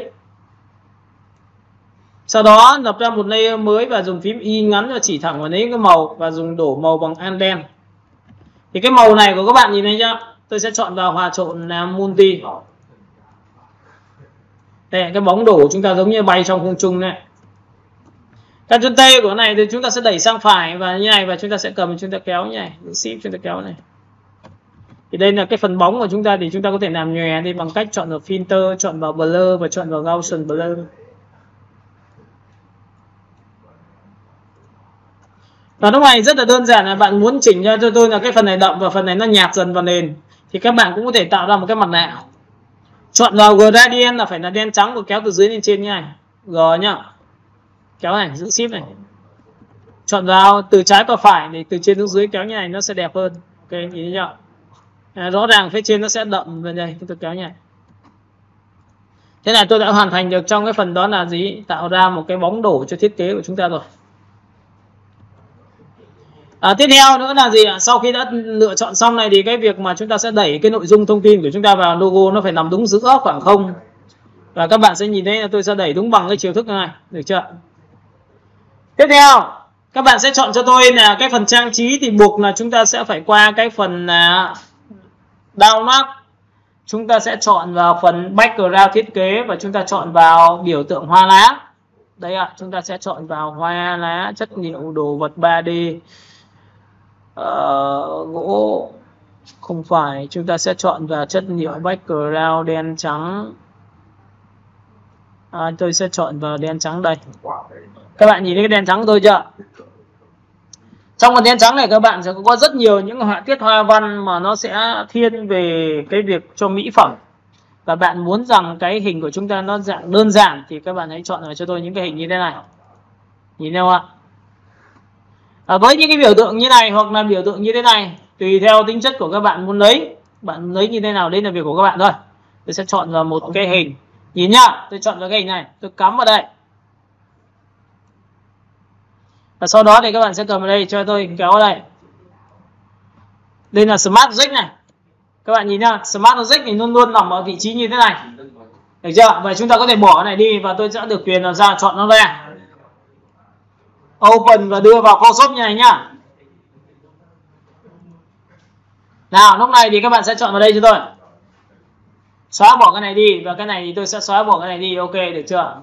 Sau đó lập ra một layer mới và dùng phím Y ngắn và chỉ thẳng vào lấy cái màu và dùng đổ màu bằng Alt đen. Thì cái màu này của các bạn nhìn thấy chưa? Tôi sẽ chọn vào hòa trộn là multi. Đây, cái bóng đổ chúng ta giống như bay trong không trung này. Ctrl T của cái này thì chúng ta sẽ đẩy sang phải và như này, và chúng ta sẽ cầm chúng ta kéo như này, Shift chúng ta kéo này. Thì đây là cái phần bóng của chúng ta thì chúng ta có thể làm nhòe đi bằng cách chọn vào filter, chọn vào blur và chọn vào Gaussian blur. Và lúc này rất là đơn giản là bạn muốn chỉnh cho tôi là cái phần này đậm và phần này nó nhạt dần vào nền thì các bạn cũng có thể tạo ra một cái mặt nạ. Chọn vào gradient là phải là đen trắng và kéo từ dưới lên trên như này. G nhá. Kéo này, giữ Shift này. Chọn vào từ trái qua phải để từ trên xuống dưới kéo như này nó sẽ đẹp hơn. Ok, nhìn thấy chưa? Rõ ràng phía trên nó sẽ đậm về đây, tôi kéo như này. Thế này tôi đã hoàn thành được trong cái phần đó là gì? Tạo ra một cái bóng đổ cho thiết kế của chúng ta rồi. Tiếp theo nữa là gì ạ? Sau khi đã lựa chọn xong này thì cái việc mà chúng ta sẽ đẩy cái nội dung thông tin của chúng ta vào logo nó phải nằm đúng giữa khoảng không. Và các bạn sẽ nhìn thấy là tôi sẽ đẩy đúng bằng cái chiều thức này, được chưa? Tiếp theo, các bạn sẽ chọn cho tôi là cái phần trang trí thì buộc là chúng ta sẽ phải qua cái phần là download. Chúng ta sẽ chọn vào phần background thiết kế và chúng ta chọn vào biểu tượng hoa lá. Đây ạ, chúng ta sẽ chọn vào hoa lá, chất liệu đồ vật 3D, gỗ Không phải, chúng ta sẽ chọn vào chất liệu background đen trắng. Tôi sẽ chọn vào đen trắng đây. Các bạn nhìn thấy cái đen trắng của tôi chưa? Trong phần đen trắng này các bạn sẽ có rất nhiều những họa tiết hoa văn mà nó sẽ thiên về cái việc cho mỹ phẩm. Và bạn muốn rằng cái hình của chúng ta nó dạng đơn giản thì các bạn hãy chọn vào cho tôi những cái hình như thế này. Nhìn thấy không ạ? Với những cái biểu tượng như này hoặc là biểu tượng như thế này, tùy theo tính chất của các bạn muốn lấy. Bạn lấy như thế nào đấy là việc của các bạn thôi. Tôi sẽ chọn vào một cái hình. Nhìn nhá, tôi chọn vào cái hình này, tôi cắm vào đây. Và sau đó thì các bạn sẽ cầm vào đây cho tôi kéo vào đây. Đây là Smart Object này. Các bạn nhìn nhá, Smart Object thì luôn luôn nằm ở vị trí như thế này. Được chưa? Vậy chúng ta có thể bỏ cái này đi và tôi sẽ được quyền là ra chọn nó ra. Open và đưa vào Photoshop như này nhá. Nào, lúc này thì các bạn sẽ chọn vào đây cho tôi. Xóa bỏ cái này đi và cái này thì tôi sẽ xóa bỏ cái này đi. Ok, được chưa?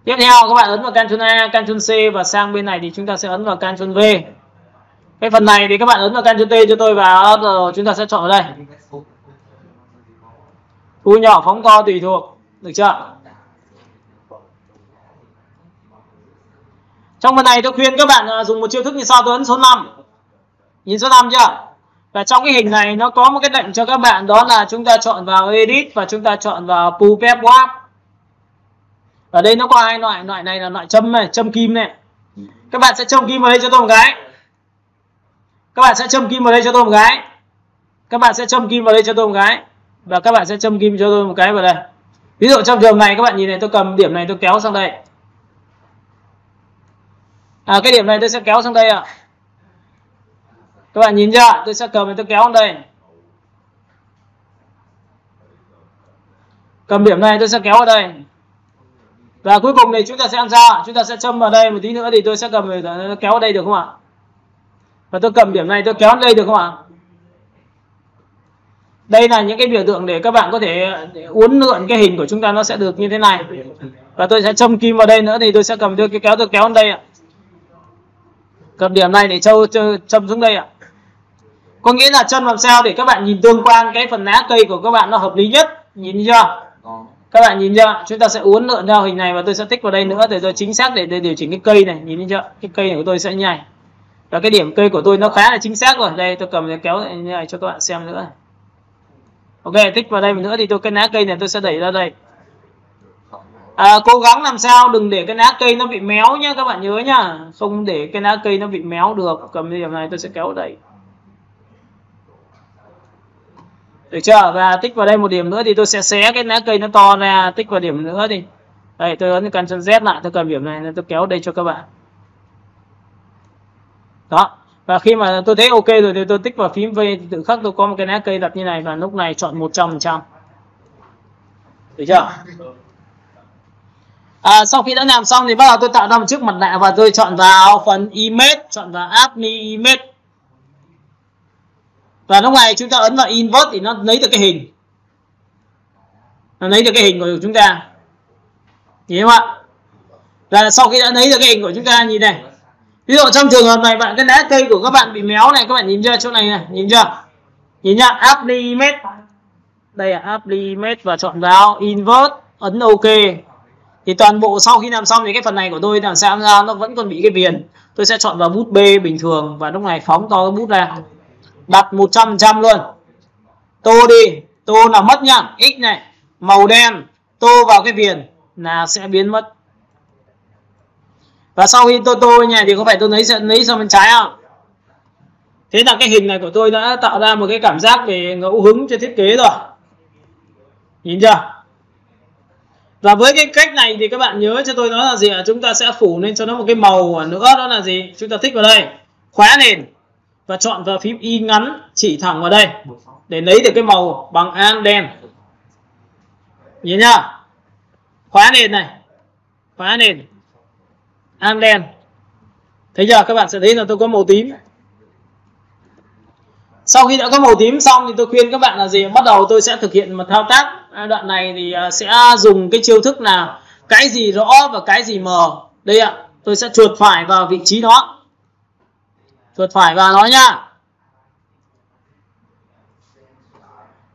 Tiếp theo các bạn ấn vào Ctrl A, Ctrl C và sang bên này thì chúng ta sẽ ấn vào Ctrl V. Cái phần này thì các bạn ấn vào Ctrl T cho tôi và rồi chúng ta sẽ chọn vào đây. Thu nhỏ phóng to tùy thuộc, được chưa? Trong phần này tôi khuyên các bạn dùng một chiêu thức như sau, tôi ấn số 5. Nhìn số 5 chưa? Và trong cái hình này nó có một cái lệnh cho các bạn, đó là chúng ta chọn vào Edit và chúng ta chọn vào Puppet Warp. Ở đây nó có hai loại, loại này là loại châm này, châm kim này. Các bạn sẽ châm kim vào đây cho tôi một cái. Các bạn sẽ châm kim vào đây cho tôi một cái. Các bạn sẽ châm kim vào đây cho tôi một cái. Và các bạn sẽ châm kim cho tôi một cái vào đây. Ví dụ trong trường này các bạn nhìn này, tôi cầm điểm này tôi kéo sang đây. Cái điểm này tôi sẽ kéo sang đây ạ. Các bạn nhìn chưa? Tôi sẽ cầm này tôi kéo sang đây. Cầm điểm này tôi sẽ kéo vào đây. Và cuối cùng thì chúng ta sẽ làm sao? Chúng ta sẽ châm vào đây một tí nữa thì tôi sẽ cầm nó kéo vào đây được không ạ? Và tôi cầm điểm này tôi kéo vào đây được không ạ? Đây là những cái biểu tượng để các bạn có thể uốn lượn cái hình của chúng ta nó sẽ được như thế này. Và tôi sẽ châm kim vào đây nữa thì tôi sẽ cầm tôi kéo vào đây ạ. Cầm điểm này để châm xuống đây ạ. Có nghĩa là châm làm sao để các bạn nhìn tương quan cái phần lá cây của các bạn nó hợp lý nhất. Nhìn chưa? Các bạn nhìn chưa? Chúng ta sẽ uốn lượn theo hình này và tôi sẽ tích vào đây nữa để tôi chính xác để điều chỉnh cái cây này. Nhìn chưa? Cái cây này của tôi sẽ như này. Và cái điểm cây của tôi nó khá là chính xác rồi. Đây tôi cầm để kéo như này cho các bạn xem nữa. Ok, tích vào đây nữa thì cái lá cây này tôi sẽ đẩy ra đây. Cố gắng làm sao đừng để cái lá cây nó bị méo nhé, các bạn nhớ nhá. Không để cái lá cây nó bị méo được. Cầm cái điểm này tôi sẽ kéo ở đây. Được chưa? Và tích vào đây một điểm nữa thì tôi sẽ xé cái lá cây nó to ra, tích vào điểm nữa thì. Đây, tôi ấn Ctrl Z lại, tôi cầm điểm này tôi kéo đây cho các bạn. Đó. Và khi mà tôi thấy ok rồi thì tôi tích vào phím V thì tự khắc tôi có một cái lá cây đặt như này và lúc này chọn 100%. Được chưa? Sau khi đã làm xong thì bắt đầu tôi tạo ra một chiếc mặt nạ và tôi chọn vào phần Image, chọn vào Apply Image. Và lúc này chúng ta ấn vào Invert thì nó lấy được cái hình. Nó lấy được cái hình của chúng ta. Nhìn không ạ? Và sau khi đã lấy được cái hình của chúng ta, nhìn này. Ví dụ trong trường hợp này bạn cái lá cây của các bạn bị méo này, các bạn nhìn chưa? Chỗ này này, nhìn chưa? Nhìn nhá, Apply Image. Đây là Apply Image và chọn vào Invert, ấn OK. Thì toàn bộ sau khi làm xong thì cái phần này của tôi làm sao ra nó vẫn còn bị cái viền. Tôi sẽ chọn vào bút B bình thường và lúc này phóng to cái bút ra. Đặt 100% luôn. Tô đi, tô là mất nhá. X này, màu đen, tô vào cái viền là sẽ biến mất. Và sau khi tôi tô như này thì có phải tôi lấy sang bên trái không? Thế là cái hình này của tôi đã tạo ra một cái cảm giác về ngẫu hứng cho thiết kế rồi. Nhìn chưa? Và với cái cách này thì các bạn nhớ cho tôi nó là gì ạ? Chúng ta sẽ phủ lên cho nó một cái màu nữa, đó là gì? Chúng ta thích vào đây, khóa nền và chọn vào phím Y ngắn chỉ thẳng vào đây để lấy được cái màu bằng Alt đen. Nhìn nhá. Khóa nền này. Khóa nền. Alt đen. Thấy chưa? Các bạn sẽ thấy là tôi có màu tím. Sau khi đã có màu tím xong thì tôi khuyên các bạn là gì? Bắt đầu tôi sẽ thực hiện một thao tác. Đoạn này thì sẽ dùng cái chiêu thức là cái gì rõ và cái gì mờ. Đây ạ. Tôi sẽ chuột phải vào vị trí đó. Chuột phải vào nó nhá.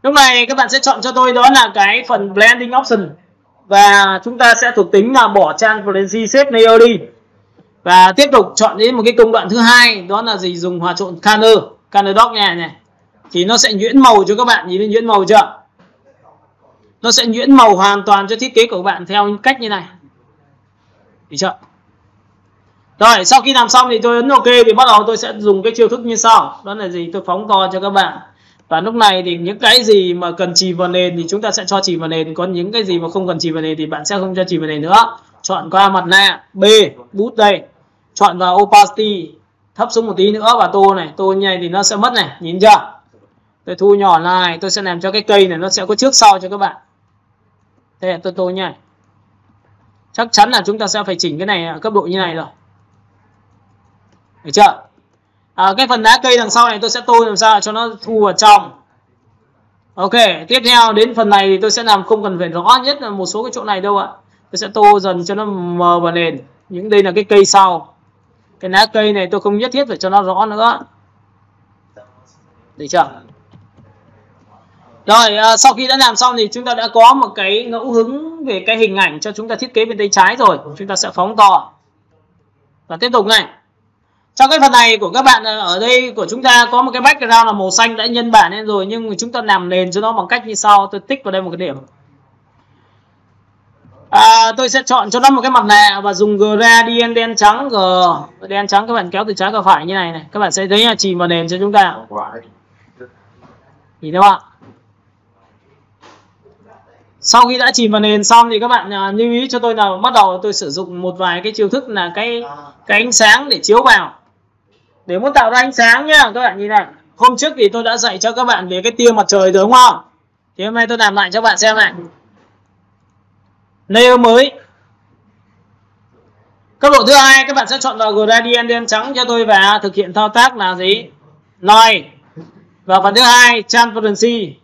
Lúc này các bạn sẽ chọn cho tôi đó là cái phần blending option, và chúng ta sẽ thuộc tính là bỏ transparency shape layer đi, và tiếp tục chọn đến một cái công đoạn thứ hai, đó là gì, dùng hòa trộn color dot này, thì nó sẽ nhuyễn màu cho các bạn. Nhìn thấy nhuyễn màu chưa? Nó sẽ nhuyễn màu hoàn toàn cho thiết kế của các bạn theo cách như này, được chưa? Rồi sau khi làm xong thì tôi ấn OK, thì bắt đầu tôi sẽ dùng cái chiêu thức như sau, đó là gì, tôi phóng to cho các bạn. Và lúc này thì những cái gì mà cần chìm vào nền thì chúng ta sẽ cho chìm vào nền, còn những cái gì mà không cần chìm vào nền thì bạn sẽ không cho chìm vào nền nữa. Chọn qua mặt nạ, B, bút đây, chọn vào opacity, thấp xuống một tí nữa, và tô này, tô như này thì nó sẽ mất này, nhìn chưa? Tôi thu nhỏ lại, tôi sẽ làm cho cái cây này nó sẽ có trước sau cho các bạn. Đây là tôi tô như này. Chắc chắn là chúng ta sẽ phải chỉnh cái này ở cấp độ như này rồi, được chưa? Cái phần lá cây đằng sau này tôi sẽ tô làm sao cho nó thu vào trong. OK, tiếp theo đến phần này thì tôi sẽ làm không cần phải rõ nhất là một số cái chỗ này đâu ạ. Tôi sẽ tô dần cho nó mờ vào nền. Những đây là cái cây sau. Cái lá cây này tôi không nhất thiết phải cho nó rõ nữa. Được chưa? Rồi, sau khi đã làm xong thì chúng ta đã có một cái ngẫu hứng về cái hình ảnh cho chúng ta thiết kế bên tay trái rồi. Chúng ta sẽ phóng to. Và tiếp tục này. Trong cái phần này của các bạn ở đây của chúng ta có một cái background là màu xanh đã nhân bản lên rồi, nhưng chúng ta làm nền cho nó bằng cách như sau. Tôi tích vào đây một cái điểm. Tôi sẽ chọn cho nó một cái mặt nạ và dùng gradient đen trắng, đen trắng các bạn kéo từ trái qua phải như này này. Các bạn sẽ thấy là chìm vào nền cho chúng ta. Nhìn thấy không ạ? Sau khi đã chìm vào nền xong thì các bạn lưu ý cho tôi là bắt đầu tôi sử dụng một vài cái chiêu thức là cái ánh sáng để chiếu vào. Để muốn tạo ra ánh sáng nhá, các bạn nhìn này. Hôm trước thì tôi đã dạy cho các bạn về cái tia mặt trời rồi đúng không? Thì hôm nay tôi làm lại cho các bạn xem này. Layer mới. Cấp độ thứ hai các bạn sẽ chọn vào gradient đen trắng cho tôi và thực hiện thao tác là gì? Line. Và phần thứ hai transparency.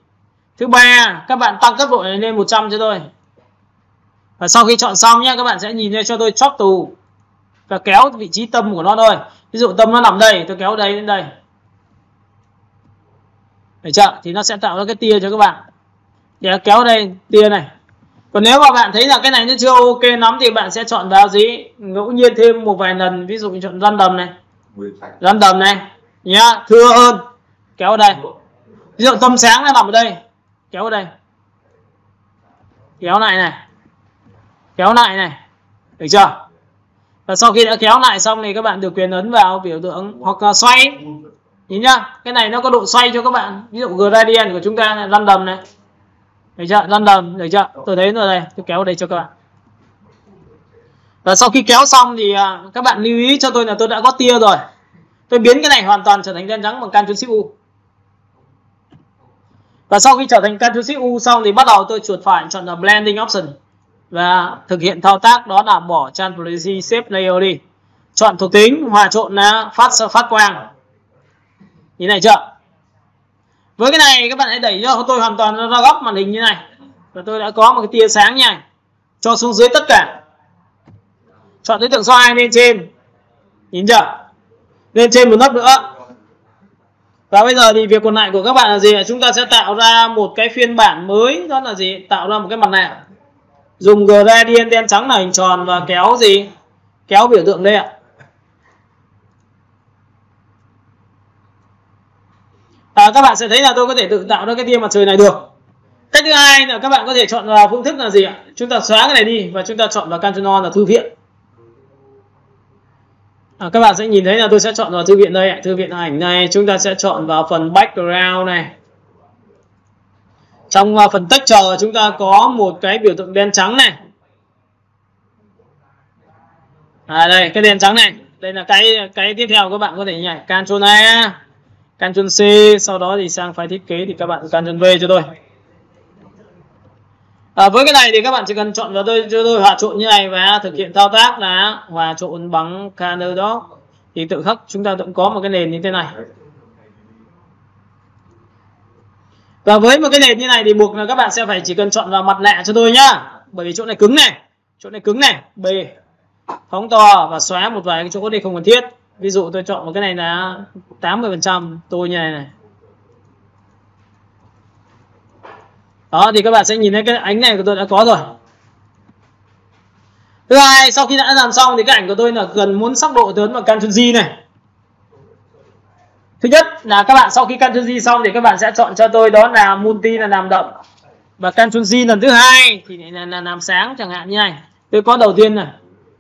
Thứ ba các bạn tăng cấp độ này lên 100 cho tôi. Và sau khi chọn xong nhé, các bạn sẽ nhìn thấy cho tôi chop tù và kéo vị trí tâm của nó thôi. Ví dụ tâm nó nằm đây, tôi kéo đây đến đây. Được chưa? Thì nó sẽ tạo ra cái tia cho các bạn. Thì kéo đây tia này. Còn nếu mà bạn thấy là cái này nó chưa OK lắm thì bạn sẽ chọn vào gì? Ngẫu nhiên thêm một vài lần, ví dụ chọn random này. Random này nhá, thưa hơn. Kéo đây. Ví dụ tâm sáng nó nằm ở đây, kéo ở đây. Kéo lại này. Kéo lại này. Được chưa? Và sau khi đã kéo lại xong thì các bạn được quyền ấn vào biểu tượng hoặc là xoay. Nhìn nhá, cái này nó có độ xoay cho các bạn. Ví dụ gradient của chúng ta là random này. Được chưa? Random, được chưa? Tôi thấy rồi đây, tôi kéo ở đây cho các bạn. Và sau khi kéo xong thì các bạn lưu ý cho tôi là tôi đã có tia rồi. Tôi biến cái này hoàn toàn trở thành đen trắng bằng Ctrl+U. Và sau khi trở thành Ctrl+U xong thì bắt đầu tôi chuột phải chọn là blending option và thực hiện thao tác đó là bỏ transparency shape layer đi. Chọn thuộc tính hòa trộn là phát quang. Như này chưa? Với cái này các bạn hãy đẩy cho tôi hoàn toàn ra góc màn hình như này. Và tôi đã có một cái tia sáng như này. Cho xuống dưới tất cả. Chọn đối tượng số 2 lên trên. Nhìn chưa? Lên trên một nấc nữa. Và bây giờ thì việc còn lại của các bạn là gì? Chúng ta sẽ tạo ra một cái phiên bản mới, đó là gì? Tạo ra một cái mặt nạ. Dùng gradient đen trắng là hình tròn và kéo gì? Kéo biểu tượng đây ạ. Các bạn sẽ thấy là tôi có thể tự tạo ra cái tia mặt trời này được. Cách thứ hai là các bạn có thể chọn vào phương thức là gì ạ? Chúng ta xóa cái này đi và chúng ta chọn vào Ctrl là thư viện. Các bạn sẽ nhìn thấy là tôi sẽ chọn vào thư viện đây, thư viện ảnh này. Chúng ta sẽ chọn vào phần background này. Trong phần texture chúng ta có một cái biểu tượng đen trắng này. Đây, cái đen trắng này. Đây là cái tiếp theo các bạn có thể nhảy Ctrl A, Ctrl C, sau đó thì sang file thiết kế thì các bạn Ctrl V cho tôi. Với cái này thì các bạn chỉ cần chọn vào cho tôi hòa trộn như này và thực hiện thao tác là hòa trộn bằng color đó. Thì tự khắc chúng ta cũng có một cái nền như thế này. Và với một cái nền như này thì buộc là các bạn sẽ phải chỉ cần chọn vào mặt nạ cho tôi nhá. Bởi vì chỗ này cứng này, chỗ này cứng này, B. Phóng to và xóa một vài cái chỗ đây không cần thiết. Ví dụ tôi chọn một cái này là 80%, tôi như này này. Đó thì các bạn sẽ nhìn thấy cái ảnh này của tôi đã có rồi. Thứ hai, sau khi đã làm xong thì cái ảnh của tôi là cần muốn sắc độ lớn bằng Ctrl G này. Thứ nhất là các bạn sau khi Ctrl G xong thì các bạn sẽ chọn cho tôi đó là multi là làm đậm, và Ctrl G lần thứ hai thì là làm sáng chẳng hạn như này. Tôi có đầu tiên này,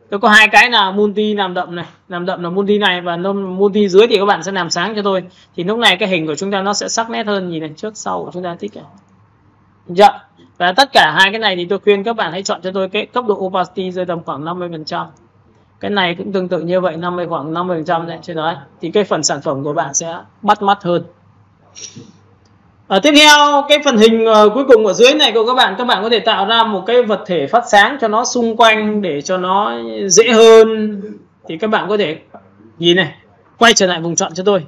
tôi có hai cái là multi làm đậm này, làm đậm là multi này, và multi dưới thì các bạn sẽ làm sáng cho tôi. Thì lúc này cái hình của chúng ta nó sẽ sắc nét hơn, nhìn này, trước sau của chúng ta thích này. Dạ. Và tất cả hai cái này thì tôi khuyên các bạn hãy chọn cho tôi cái cấp độ opacity rơi tầm khoảng 50%. Cái này cũng tương tự như vậy, khoảng 50% đấy trên đó. Thì cái phần sản phẩm của bạn sẽ bắt mắt hơn. Tiếp theo cái phần hình cuối cùng ở dưới này của các bạn có thể tạo ra một cái vật thể phát sáng cho nó xung quanh để cho nó dễ hơn. Thì các bạn có thể nhìn này, quay trở lại vùng chọn cho tôi,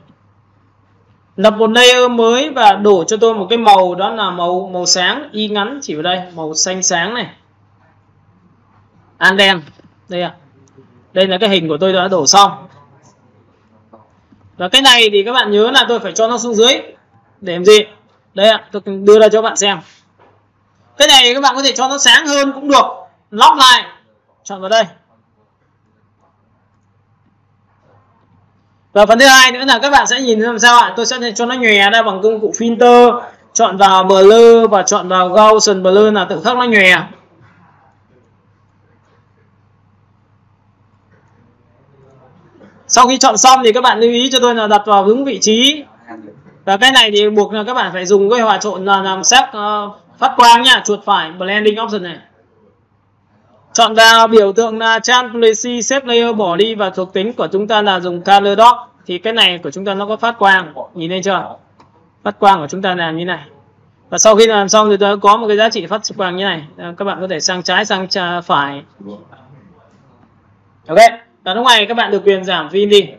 lập một layer mới và đổ cho tôi một cái màu, đó là màu sáng, y ngắn chỉ vào đây, màu xanh sáng này, an đen đây ạ. Đây là cái hình của tôi đã đổ xong. Và cái này thì các bạn nhớ là tôi phải cho nó xuống dưới để làm gì? Đây ạ, tôi đưa ra cho các bạn xem. Cái này các bạn có thể cho nó sáng hơn cũng được, lóc lại, chọn vào đây. Và phần thứ hai nữa là các bạn sẽ nhìn làm sao ạ? Tôi sẽ cho nó nhòe ra bằng công cụ filter, chọn vào blur và chọn vào Gaussian blur là tự khắc nó nhòe. Sau khi chọn xong thì các bạn lưu ý cho tôi là đặt vào đúng vị trí. Và cái này thì buộc là các bạn phải dùng cái hòa trộn là làm sắc phát quang nha, chuột phải blending option này. Chọn vào biểu tượng là transparency, shape layer, bỏ đi, và thuộc tính của chúng ta là dùng color dot. Thì cái này của chúng ta nó có phát quang, nhìn thấy chưa? Phát quang của chúng ta là như này. Và sau khi làm xong thì nó có một cái giá trị phát quang như này. Các bạn có thể sang trái, sang phải. Ok. Và lúc này các bạn được quyền giảm pin đi.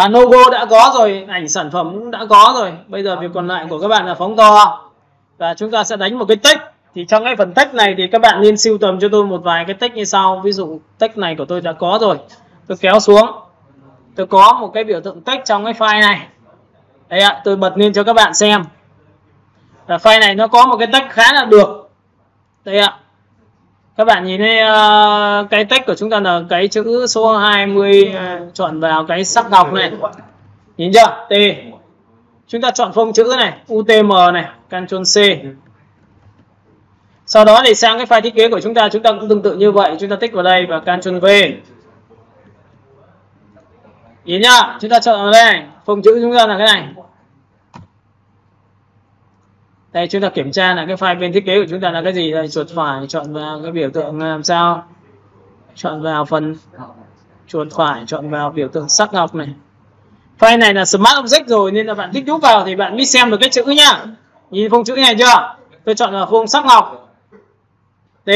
Logo đã có rồi, ảnh sản phẩm cũng đã có rồi. Bây giờ việc còn lại của các bạn là phóng to. Và chúng ta sẽ đánh một cái text. Thì trong cái phần text này thì các bạn nên sưu tầm cho tôi một vài cái text như sau. Ví dụ text này của tôi đã có rồi, tôi kéo xuống, tôi có một cái biểu tượng text trong cái file này. Đây ạ, tôi bật lên cho các bạn xem. Và file này nó có một cái text khá là được. Đây ạ, các bạn nhìn thấy cái text của chúng ta là cái chữ số 20, chọn vào cái sắc ngọc này, nhìn chưa? T. Chúng ta chọn phông chữ này, UTM này, Ctrl C. Sau đó thì sang cái file thiết kế của chúng ta cũng tương tự như vậy, chúng ta tích vào đây và Ctrl V. Nhìn nhá, chúng ta chọn vào đây, phông chữ chúng ta là cái này. Đây, chúng ta kiểm tra là cái file bên thiết kế của chúng ta là cái gì. Đây, chuột phải chọn vào cái biểu tượng làm sao, chọn vào phần chuột phải chọn vào biểu tượng sắc ngọc này. File này là Smart Object rồi nên là bạn thích đúp vào thì bạn mới xem được cái chữ nhá. Nhìn phông chữ này chưa? Tôi chọn vào phông sắc ngọc T.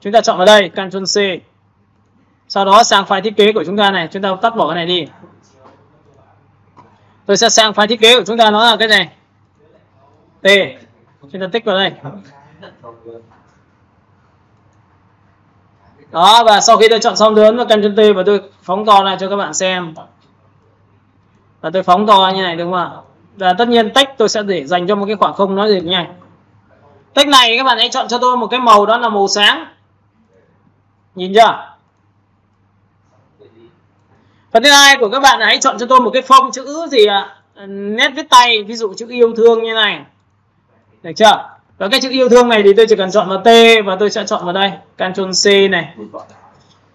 Chúng ta chọn vào đây Ctrl C. Sau đó sang file thiết kế của chúng ta này, chúng ta tắt bỏ cái này đi. Tôi sẽ sang file thiết kế của chúng ta, nó là cái này T. Chúng ta tích vào đây. Đó, và sau khi tôi chọn xong lớn và Ctrl T và tôi phóng to lại cho các bạn xem. Và tôi phóng to như này đúng không ạ? Và tất nhiên text tôi sẽ để dành cho một cái khoảng không nói gì nhanh. Text này các bạn hãy chọn cho tôi một cái màu, đó là màu sáng. Nhìn chưa? Phần thứ hai của các bạn là hãy chọn cho tôi một cái phông chữ gì ạ? Nét viết tay, ví dụ chữ yêu thương như này. Được chưa? Và cái chữ yêu thương này thì tôi chỉ cần chọn vào T và tôi sẽ chọn vào đây Ctrl C này.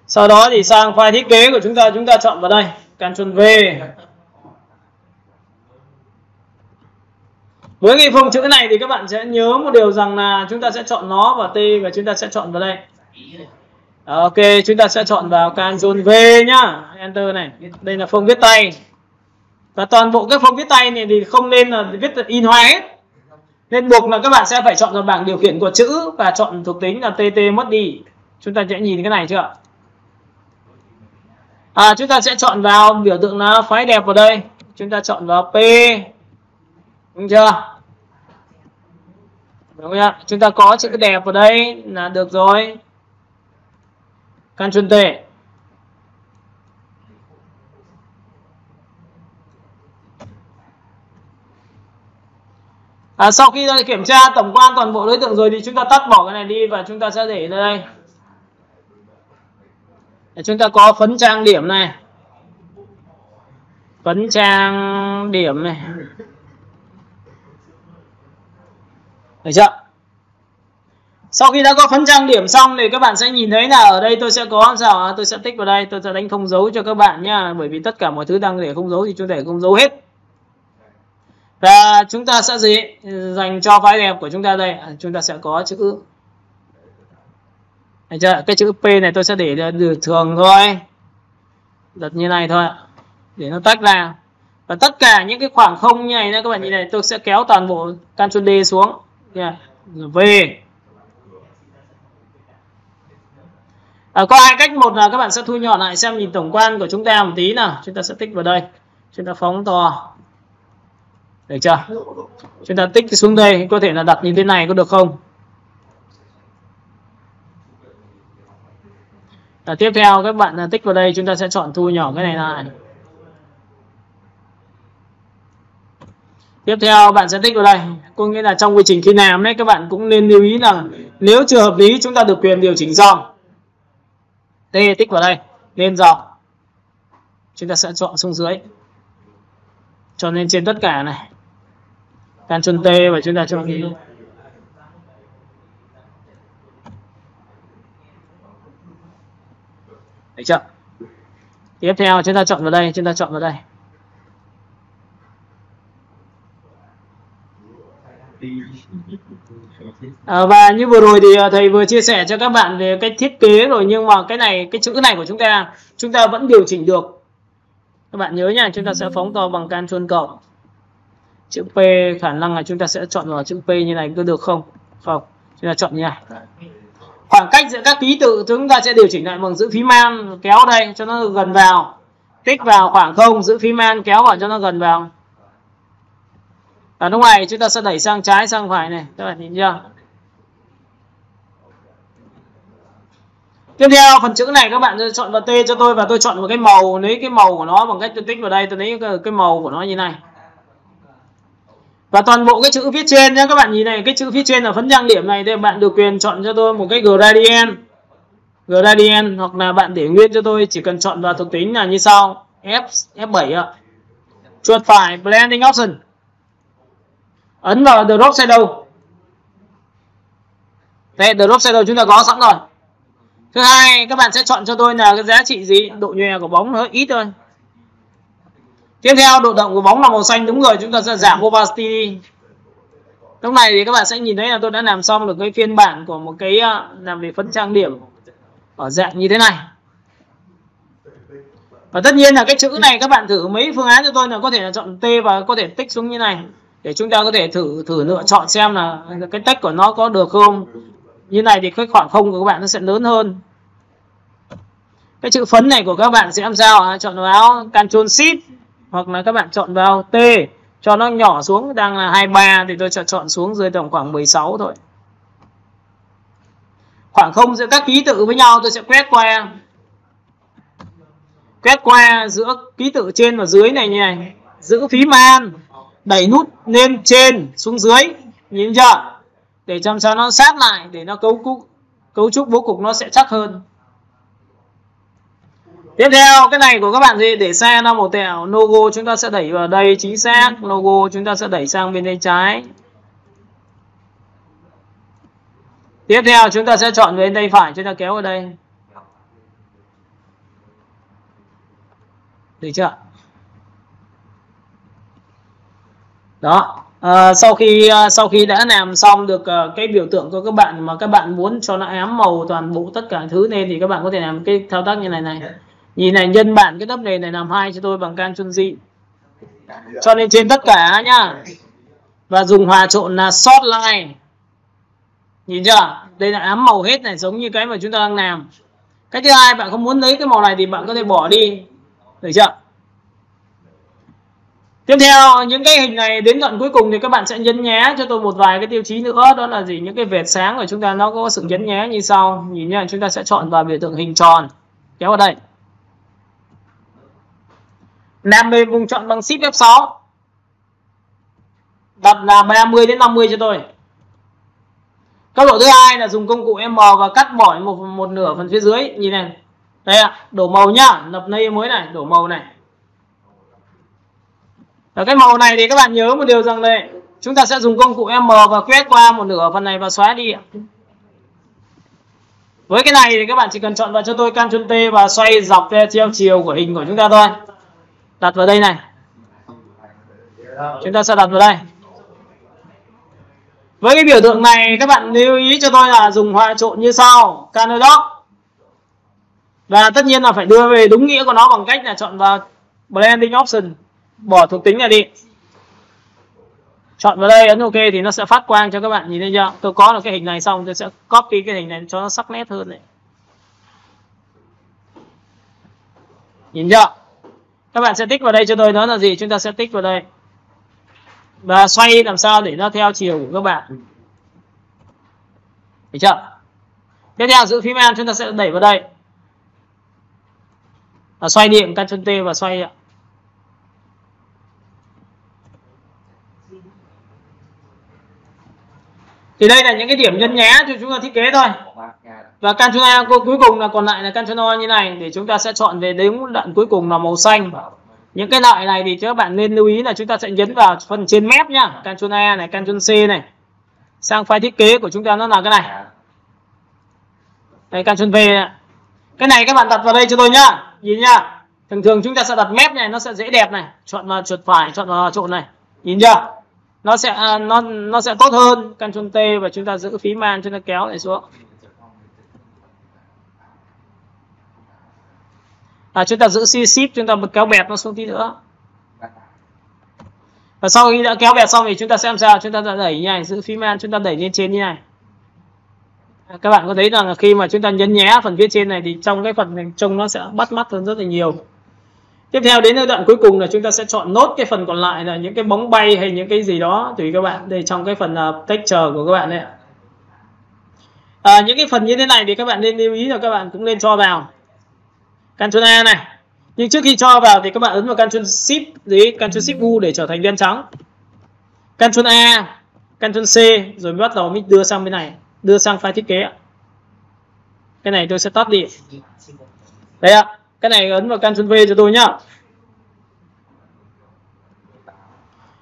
Sau đó thì sang file thiết kế của chúng ta chọn vào đây Ctrl V. Với cái phông chữ này thì các bạn sẽ nhớ một điều rằng là chúng ta sẽ chọn nó vào T và chúng ta sẽ chọn vào đây. Ok, chúng ta sẽ chọn vào Ctrl V nhá, Enter này. Đây là phông viết tay. Và toàn bộ các phông viết tay này thì không nên là viết in hoa hết. Nên buộc là các bạn sẽ phải chọn vào bảng điều khiển của chữ và chọn thuộc tính là TT mất đi. Chúng ta sẽ nhìn cái này chưa? Chúng ta sẽ chọn vào biểu tượng là phái đẹp vào đây. Chúng ta chọn vào P. Đúng chưa? Đúng không? Chúng ta có chữ đẹp vào đây là được rồi. Ctrl T. Sau khi kiểm tra tổng quan toàn bộ đối tượng rồi thì chúng ta tắt bỏ cái này đi và chúng ta sẽ để ở đây. Để chúng ta có phấn trang điểm này, phấn trang điểm này, được chưa? Sau khi đã có phấn trang điểm xong thì các bạn sẽ nhìn thấy là ở đây tôi sẽ có sao? Tôi sẽ tích vào đây, tôi sẽ đánh không dấu cho các bạn nhá, bởi vì tất cả mọi thứ đang để không dấu thì chúng ta để không dấu hết. Và chúng ta sẽ gì? Dành cho file đẹp của chúng ta đây, chúng ta sẽ có chữ, thấy chưa? Cái chữ P này tôi sẽ để thường thôi, đặt như này thôi, để nó tách ra. Và tất cả những cái khoảng không như này nha các bạn nhìn này, tôi sẽ kéo toàn bộ Ctrl D xuống, V. Có hai cách, một là các bạn sẽ thu nhỏ lại xem nhìn tổng quan của chúng ta một tí nào, chúng ta sẽ tích vào đây, chúng ta phóng to, được chưa? Chúng ta tích xuống đây, có thể là đặt như thế này có được không? Tiếp theo các bạn tích vào đây, chúng ta sẽ chọn thu nhỏ cái này lại. Tiếp theo bạn sẽ tích vào đây, có nghĩa là trong quy trình khi làm đấy các bạn cũng nên lưu ý là nếu chưa hợp lý chúng ta được quyền điều chỉnh dòng. T tích vào đây, lên dòng, chúng ta sẽ chọn xuống dưới, cho lên trên tất cả này, Ctrl T và chúng ta chọn đi. Được chưa? Tiếp theo chúng ta chọn vào đây, chúng ta chọn vào đây. Và như vừa rồi thì thầy vừa chia sẻ cho các bạn về cách thiết kế rồi, nhưng mà cái này, cái chữ này của chúng ta vẫn điều chỉnh được. Các bạn nhớ nha, chúng ta sẽ phóng to bằng Ctrl cộng. Chữ P khả năng là chúng ta sẽ chọn vào chữ P như này có được không? Không, chúng ta chọn như này. Khoảng cách giữa các ký tự chúng ta sẽ điều chỉnh lại bằng giữ phím Man kéo đây cho nó gần vào, tích vào khoảng không, giữ phím Man kéo vào cho nó gần vào. Ở lúc này chúng ta sẽ đẩy sang trái sang phải này, các bạn nhìn chưa? Tiếp theo phần chữ này các bạn chọn vào T cho tôi và tôi chọn một cái màu, lấy cái màu của nó bằng cách tôi tích vào đây, tôi lấy cái màu của nó như này. Và toàn bộ cái chữ phía trên nhé, các bạn nhìn này, cái chữ phía trên là phấn trang điểm này thì bạn được quyền chọn cho tôi một cái gradient, hoặc là bạn để nguyên cho tôi, chỉ cần chọn vào thuộc tính là như sau, F7 ạ. Chuột phải blending option, ấn vào drop shadow. Đây, drop shadow chúng ta có sẵn rồi. Thứ hai, các bạn sẽ chọn cho tôi là cái giá trị gì, độ nhòe của bóng nó ít thôi. Tiếp theo, độ đậm của bóng là màu xanh, đúng rồi, chúng ta sẽ giảm opacity đi. Lúc này thì các bạn sẽ nhìn thấy là tôi đã làm xong được cái phiên bản của một cái làm về phấn trang điểm ở dạng như thế này. Và tất nhiên là cái chữ này các bạn thử mấy phương án cho tôi, là có thể là chọn T và có thể tích xuống như này, để chúng ta có thể thử lựa chọn xem là cái text của nó có được không. Như này thì cái khoảng không của các bạn nó sẽ lớn hơn. Cái chữ phấn này của các bạn sẽ làm sao? Chọn vào Ctrl Shift, hoặc là các bạn chọn vào T cho nó nhỏ xuống, đang là 23 thì tôi sẽ chọn xuống dưới tầm khoảng 16 thôi. Khoảng không giữa các ký tự với nhau tôi sẽ quét qua giữa ký tự trên và dưới này như này, giữ phím Man, đẩy nút lên trên xuống dưới, nhìn chưa? Để cho nó sát lại, để nó cấu trúc bố cục nó sẽ chắc hơn. Tiếp theo cái này của các bạn gì, để xe nó màu tẹo, logo chúng ta sẽ đẩy vào đây, chính xác, logo chúng ta sẽ đẩy sang bên tay trái. Tiếp theo chúng ta sẽ chọn bên tay phải, chúng ta kéo vào đây. Được chưa? Đó. Sau khi đã làm xong được cái biểu tượng của các bạn mà các bạn muốn cho nó ám màu toàn bộ tất cả thứ lên, thì các bạn có thể làm cái thao tác như này này. Nhìn này, nhân bản cái tấp nền này làm 2 cho tôi bằng Ctrl Z, cho nên trên tất cả nhá. Và dùng hòa trộn là short line, nhìn chưa? Đây là ám màu hết này, giống như cái mà chúng ta đang làm. Cách thứ hai, bạn không muốn lấy cái màu này thì bạn có thể bỏ đi, được chưa? Tiếp theo những cái hình này đến đoạn cuối cùng thì các bạn sẽ nhấn nhé cho tôi một vài cái tiêu chí nữa, đó là gì? Những cái vệt sáng của chúng ta nó có sự nhấn nhé như sau. Nhìn nha, chúng ta sẽ chọn vào biểu tượng hình tròn, kéo vào đây. Làm về vùng chọn bằng Shift F6. đặt là 30 đến 50 cho tôi. Cấp độ thứ hai là dùng công cụ M và cắt bỏ một nửa phần phía dưới. Nhìn này. Đây ạ, đổ màu nhá, lập layer mới này, đổ màu này. Ở cái màu này thì các bạn nhớ một điều rằng này, chúng ta sẽ dùng công cụ M và quét qua một nửa phần này và xóa đi ạ. Với cái này thì các bạn chỉ cần chọn vào cho tôi Ctrl T và xoay dọc theo chiều của hình của chúng ta thôi. Đặt vào đây này. Chúng ta sẽ đặt vào đây. Với cái biểu tượng này các bạn lưu ý cho tôi là dùng hòa trộn như sau. Color Dock. Và tất nhiên là phải đưa về đúng nghĩa của nó bằng cách là chọn vào Blending Option. Bỏ thuộc tính này đi. Chọn vào đây ấn OK thì nó sẽ phát quang cho các bạn, nhìn thấy chưa? Tôi có được cái hình này xong tôi sẽ copy cái hình này cho nó sắc nét hơn này. Nhìn chưa? Các bạn sẽ tích vào đây cho tôi, đó là gì? Chúng ta sẽ tích vào đây. Và xoay làm sao để nó theo chiều của các bạn. Thấy chưa? Tiếp theo giữ phím N chúng ta sẽ đẩy vào đây. Và xoay điện Ctrl T và xoay ạ. Thì đây là những cái điểm nhấn nhé cho chúng ta thiết kế thôi. Và Ctrl A cuối cùng là còn lại là Ctrl O như này để chúng ta sẽ chọn về đến đoạn cuối cùng là màu xanh. Những cái loại này thì các bạn nên lưu ý là chúng ta sẽ nhấn vào phần trên mép nhá. Ctrl A này, Ctrl C này. Sang file thiết kế của chúng ta nó là cái này. Đây Ctrl V này. Cái này các bạn đặt vào đây cho tôi nhá. Nhìn nhá. Thường thường chúng ta sẽ đặt mép này, nó sẽ dễ đẹp này. Chọn vào chuột phải, chọn vào trộn này. Nhìn chưa? Nó sẽ tốt hơn. Ctrl T và chúng ta giữ phím An, chúng ta kéo này xuống. Chúng ta giữ Shift, chúng ta kéo bẹt nó xuống tí nữa. Và sau khi đã kéo bẹt xong thì chúng ta sẽ làm sao? Chúng ta đẩy như này, giữ phím An, chúng ta đẩy lên trên như này. Các bạn có thấy rằng là khi mà chúng ta nhấn nhé phần phía trên này thì trong cái phần này trông nó sẽ bắt mắt hơn rất là nhiều. Tiếp theo đến đoạn cuối cùng là chúng ta sẽ chọn nốt cái phần còn lại là những cái bóng bay hay những cái gì đó tùy các bạn. Đây trong cái phần texture của các bạn đấy. Những cái phần như thế này thì các bạn nên lưu ý là các bạn cũng nên cho vào. Ctrl A này. Nhưng trước khi cho vào thì các bạn ấn vào Ctrl Shift Ctrl Shift U để trở thành đen trắng. Ctrl A, Ctrl C rồi mới bắt đầu mình đưa sang bên này, đưa sang file thiết kế ạ. Cái này tôi sẽ tắt đi. Đây ạ. Cái này ấn vào Ctrl V cho tôi nhá.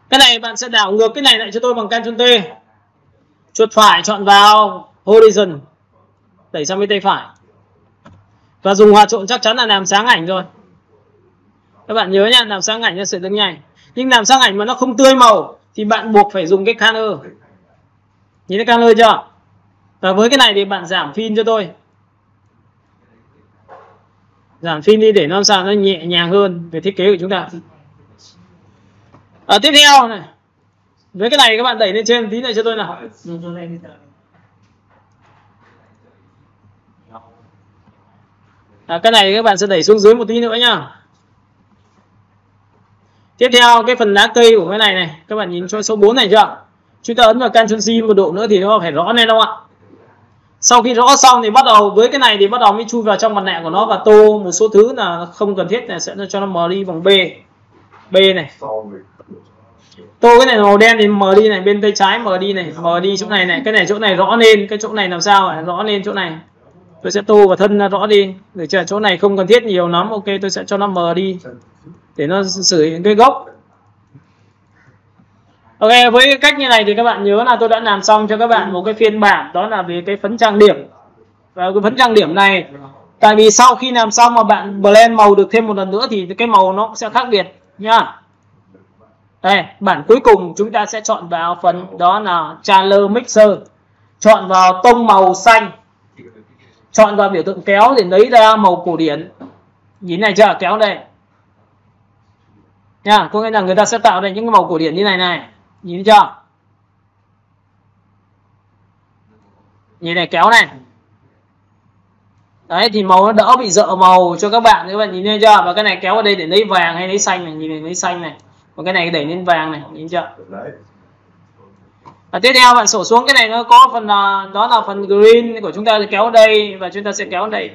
Cái này bạn sẽ đảo ngược cái này lại cho tôi bằng Ctrl T. Chuột phải chọn vào Horizon. Đẩy sang bên tay phải. Và dùng hòa trộn chắc chắn là làm sáng ảnh rồi. Các bạn nhớ nha, làm sáng ảnh nó sẽ đứng nhảy. Nhưng làm sáng ảnh mà nó không tươi màu thì bạn buộc phải dùng cái color. Nhìn thấy color chưa? Và với cái này thì bạn giảm pin cho tôi. Giảm pin đi để nó làm sao nó nhẹ nhàng hơn về thiết kế của chúng ta. Tiếp theo này. Với cái này các bạn đẩy lên trên tí này cho tôi nào. Cái này các bạn sẽ đẩy xuống dưới một tí nữa nhá. Tiếp theo cái phần lá cây của cái này này, các bạn nhìn cho số 4 này chưa? Chúng ta ấn vào Ctrl C một độ nữa thì nó phải rõ lên đâu ạ. Sau khi rõ xong thì bắt đầu với cái này thì bắt đầu mới chui vào trong mặt nạ của nó và tô một số thứ là không cần thiết này, sẽ cho nó mờ đi bằng B. B này. Tô cái này màu đen thì mờ đi này, bên tay trái mờ đi này, mờ đi chỗ này này, cái này chỗ này rõ lên, cái chỗ này làm sao ạ? Rõ lên chỗ này. Tôi sẽ tô vào thân rõ đi. Để cho chỗ này không cần thiết nhiều lắm, ok tôi sẽ cho nó mờ đi để nó sử dụng cái gốc. Ok, với cái cách như này thì các bạn nhớ là tôi đã làm xong cho các bạn một cái phiên bản đó là về cái phấn trang điểm. Và cái phấn trang điểm này tại vì sau khi làm xong mà bạn blend màu được thêm một lần nữa thì cái màu nó sẽ khác biệt nhá. Đây, bản cuối cùng chúng ta sẽ chọn vào phần đó là Color Mixer. Chọn vào tông màu xanh. Chọn vào biểu tượng kéo để lấy ra màu cổ điển. Nhìn này chưa? Kéo đây. Nha, có nghĩa là người ta sẽ tạo ra những cái màu cổ điển như này này. Nhìn thấy chưa? Nhìn này, kéo này. Đấy thì màu nó đỡ bị rợ màu cho các bạn nhìn thấy chưa? Và cái này kéo vào đây để lấy vàng hay lấy xanh này, nhìn này lấy xanh này. Và cái này đẩy lên vàng này, nhìn chưa? Và tiếp theo bạn sổ xuống cái này nó có phần đó là phần green của chúng ta kéo ở đây và chúng ta sẽ kéo ở đây.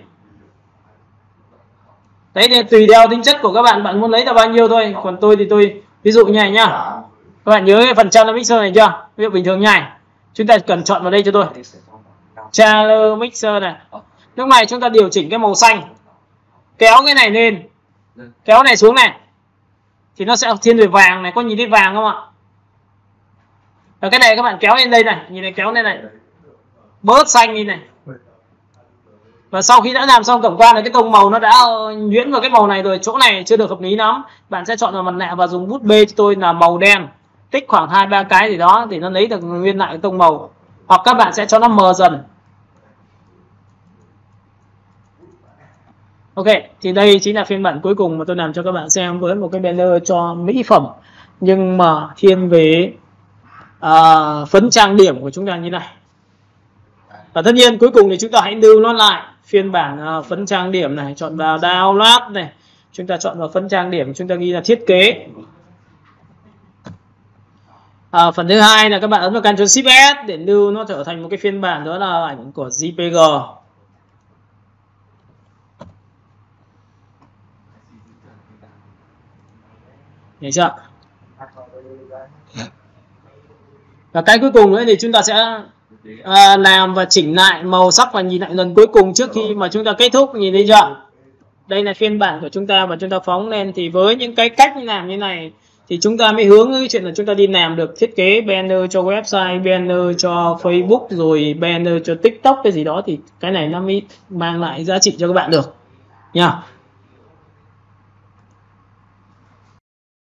Đấy thì tùy theo tính chất của các bạn, bạn muốn lấy là bao nhiêu thôi. Còn tôi thì tôi ví dụ như này nhá. Các bạn nhớ cái phần channel mixer này chưa? Ví dụ bình thường như này, chúng ta cần chọn vào đây cho tôi channel mixer này. Lúc này chúng ta điều chỉnh cái màu xanh, kéo cái này lên, kéo này xuống này thì nó sẽ thiên về vàng này, có nhìn thấy vàng không ạ? Và cái này các bạn kéo lên đây này, nhìn này, kéo lên này, bớt xanh đi này. Và sau khi đã làm xong tổng quan là cái tông màu nó đã nhuyễn vào cái màu này rồi, chỗ này chưa được hợp lý lắm, bạn sẽ chọn vào mặt nạ và dùng bút B cho tôi là màu đen, tích khoảng 2-3 cái gì đó thì nó lấy được nguyên lại cái tông màu, hoặc các bạn sẽ cho nó mờ dần. Ok, thì đây chính là phiên bản cuối cùng mà tôi làm cho các bạn xem với một cái banner cho mỹ phẩm nhưng mà thiên về phấn trang điểm của chúng ta như này. Và tất nhiên cuối cùng thì chúng ta hãy lưu nó lại phiên bản phấn trang điểm này, chọn vào download này, chúng ta chọn vào phấn trang điểm, chúng ta ghi là thiết kế. Phần thứ hai là các bạn ấn vào Ctrl Shift S để lưu nó trở thành một cái phiên bản đó là ảnh của JPG. Thấy chưa? Và cái cuối cùng nữa thì chúng ta sẽ làm và chỉnh lại màu sắc và nhìn lại lần cuối cùng trước khi mà chúng ta kết thúc. Nhìn thấy chưa? Đây là phiên bản của chúng ta và chúng ta phóng lên, thì với những cái cách làm như này thì chúng ta mới hướng cái chuyện là chúng ta đi làm được thiết kế banner cho website, banner cho Facebook, rồi banner cho TikTok cái gì đó, thì cái này nó mới mang lại giá trị cho các bạn được nha.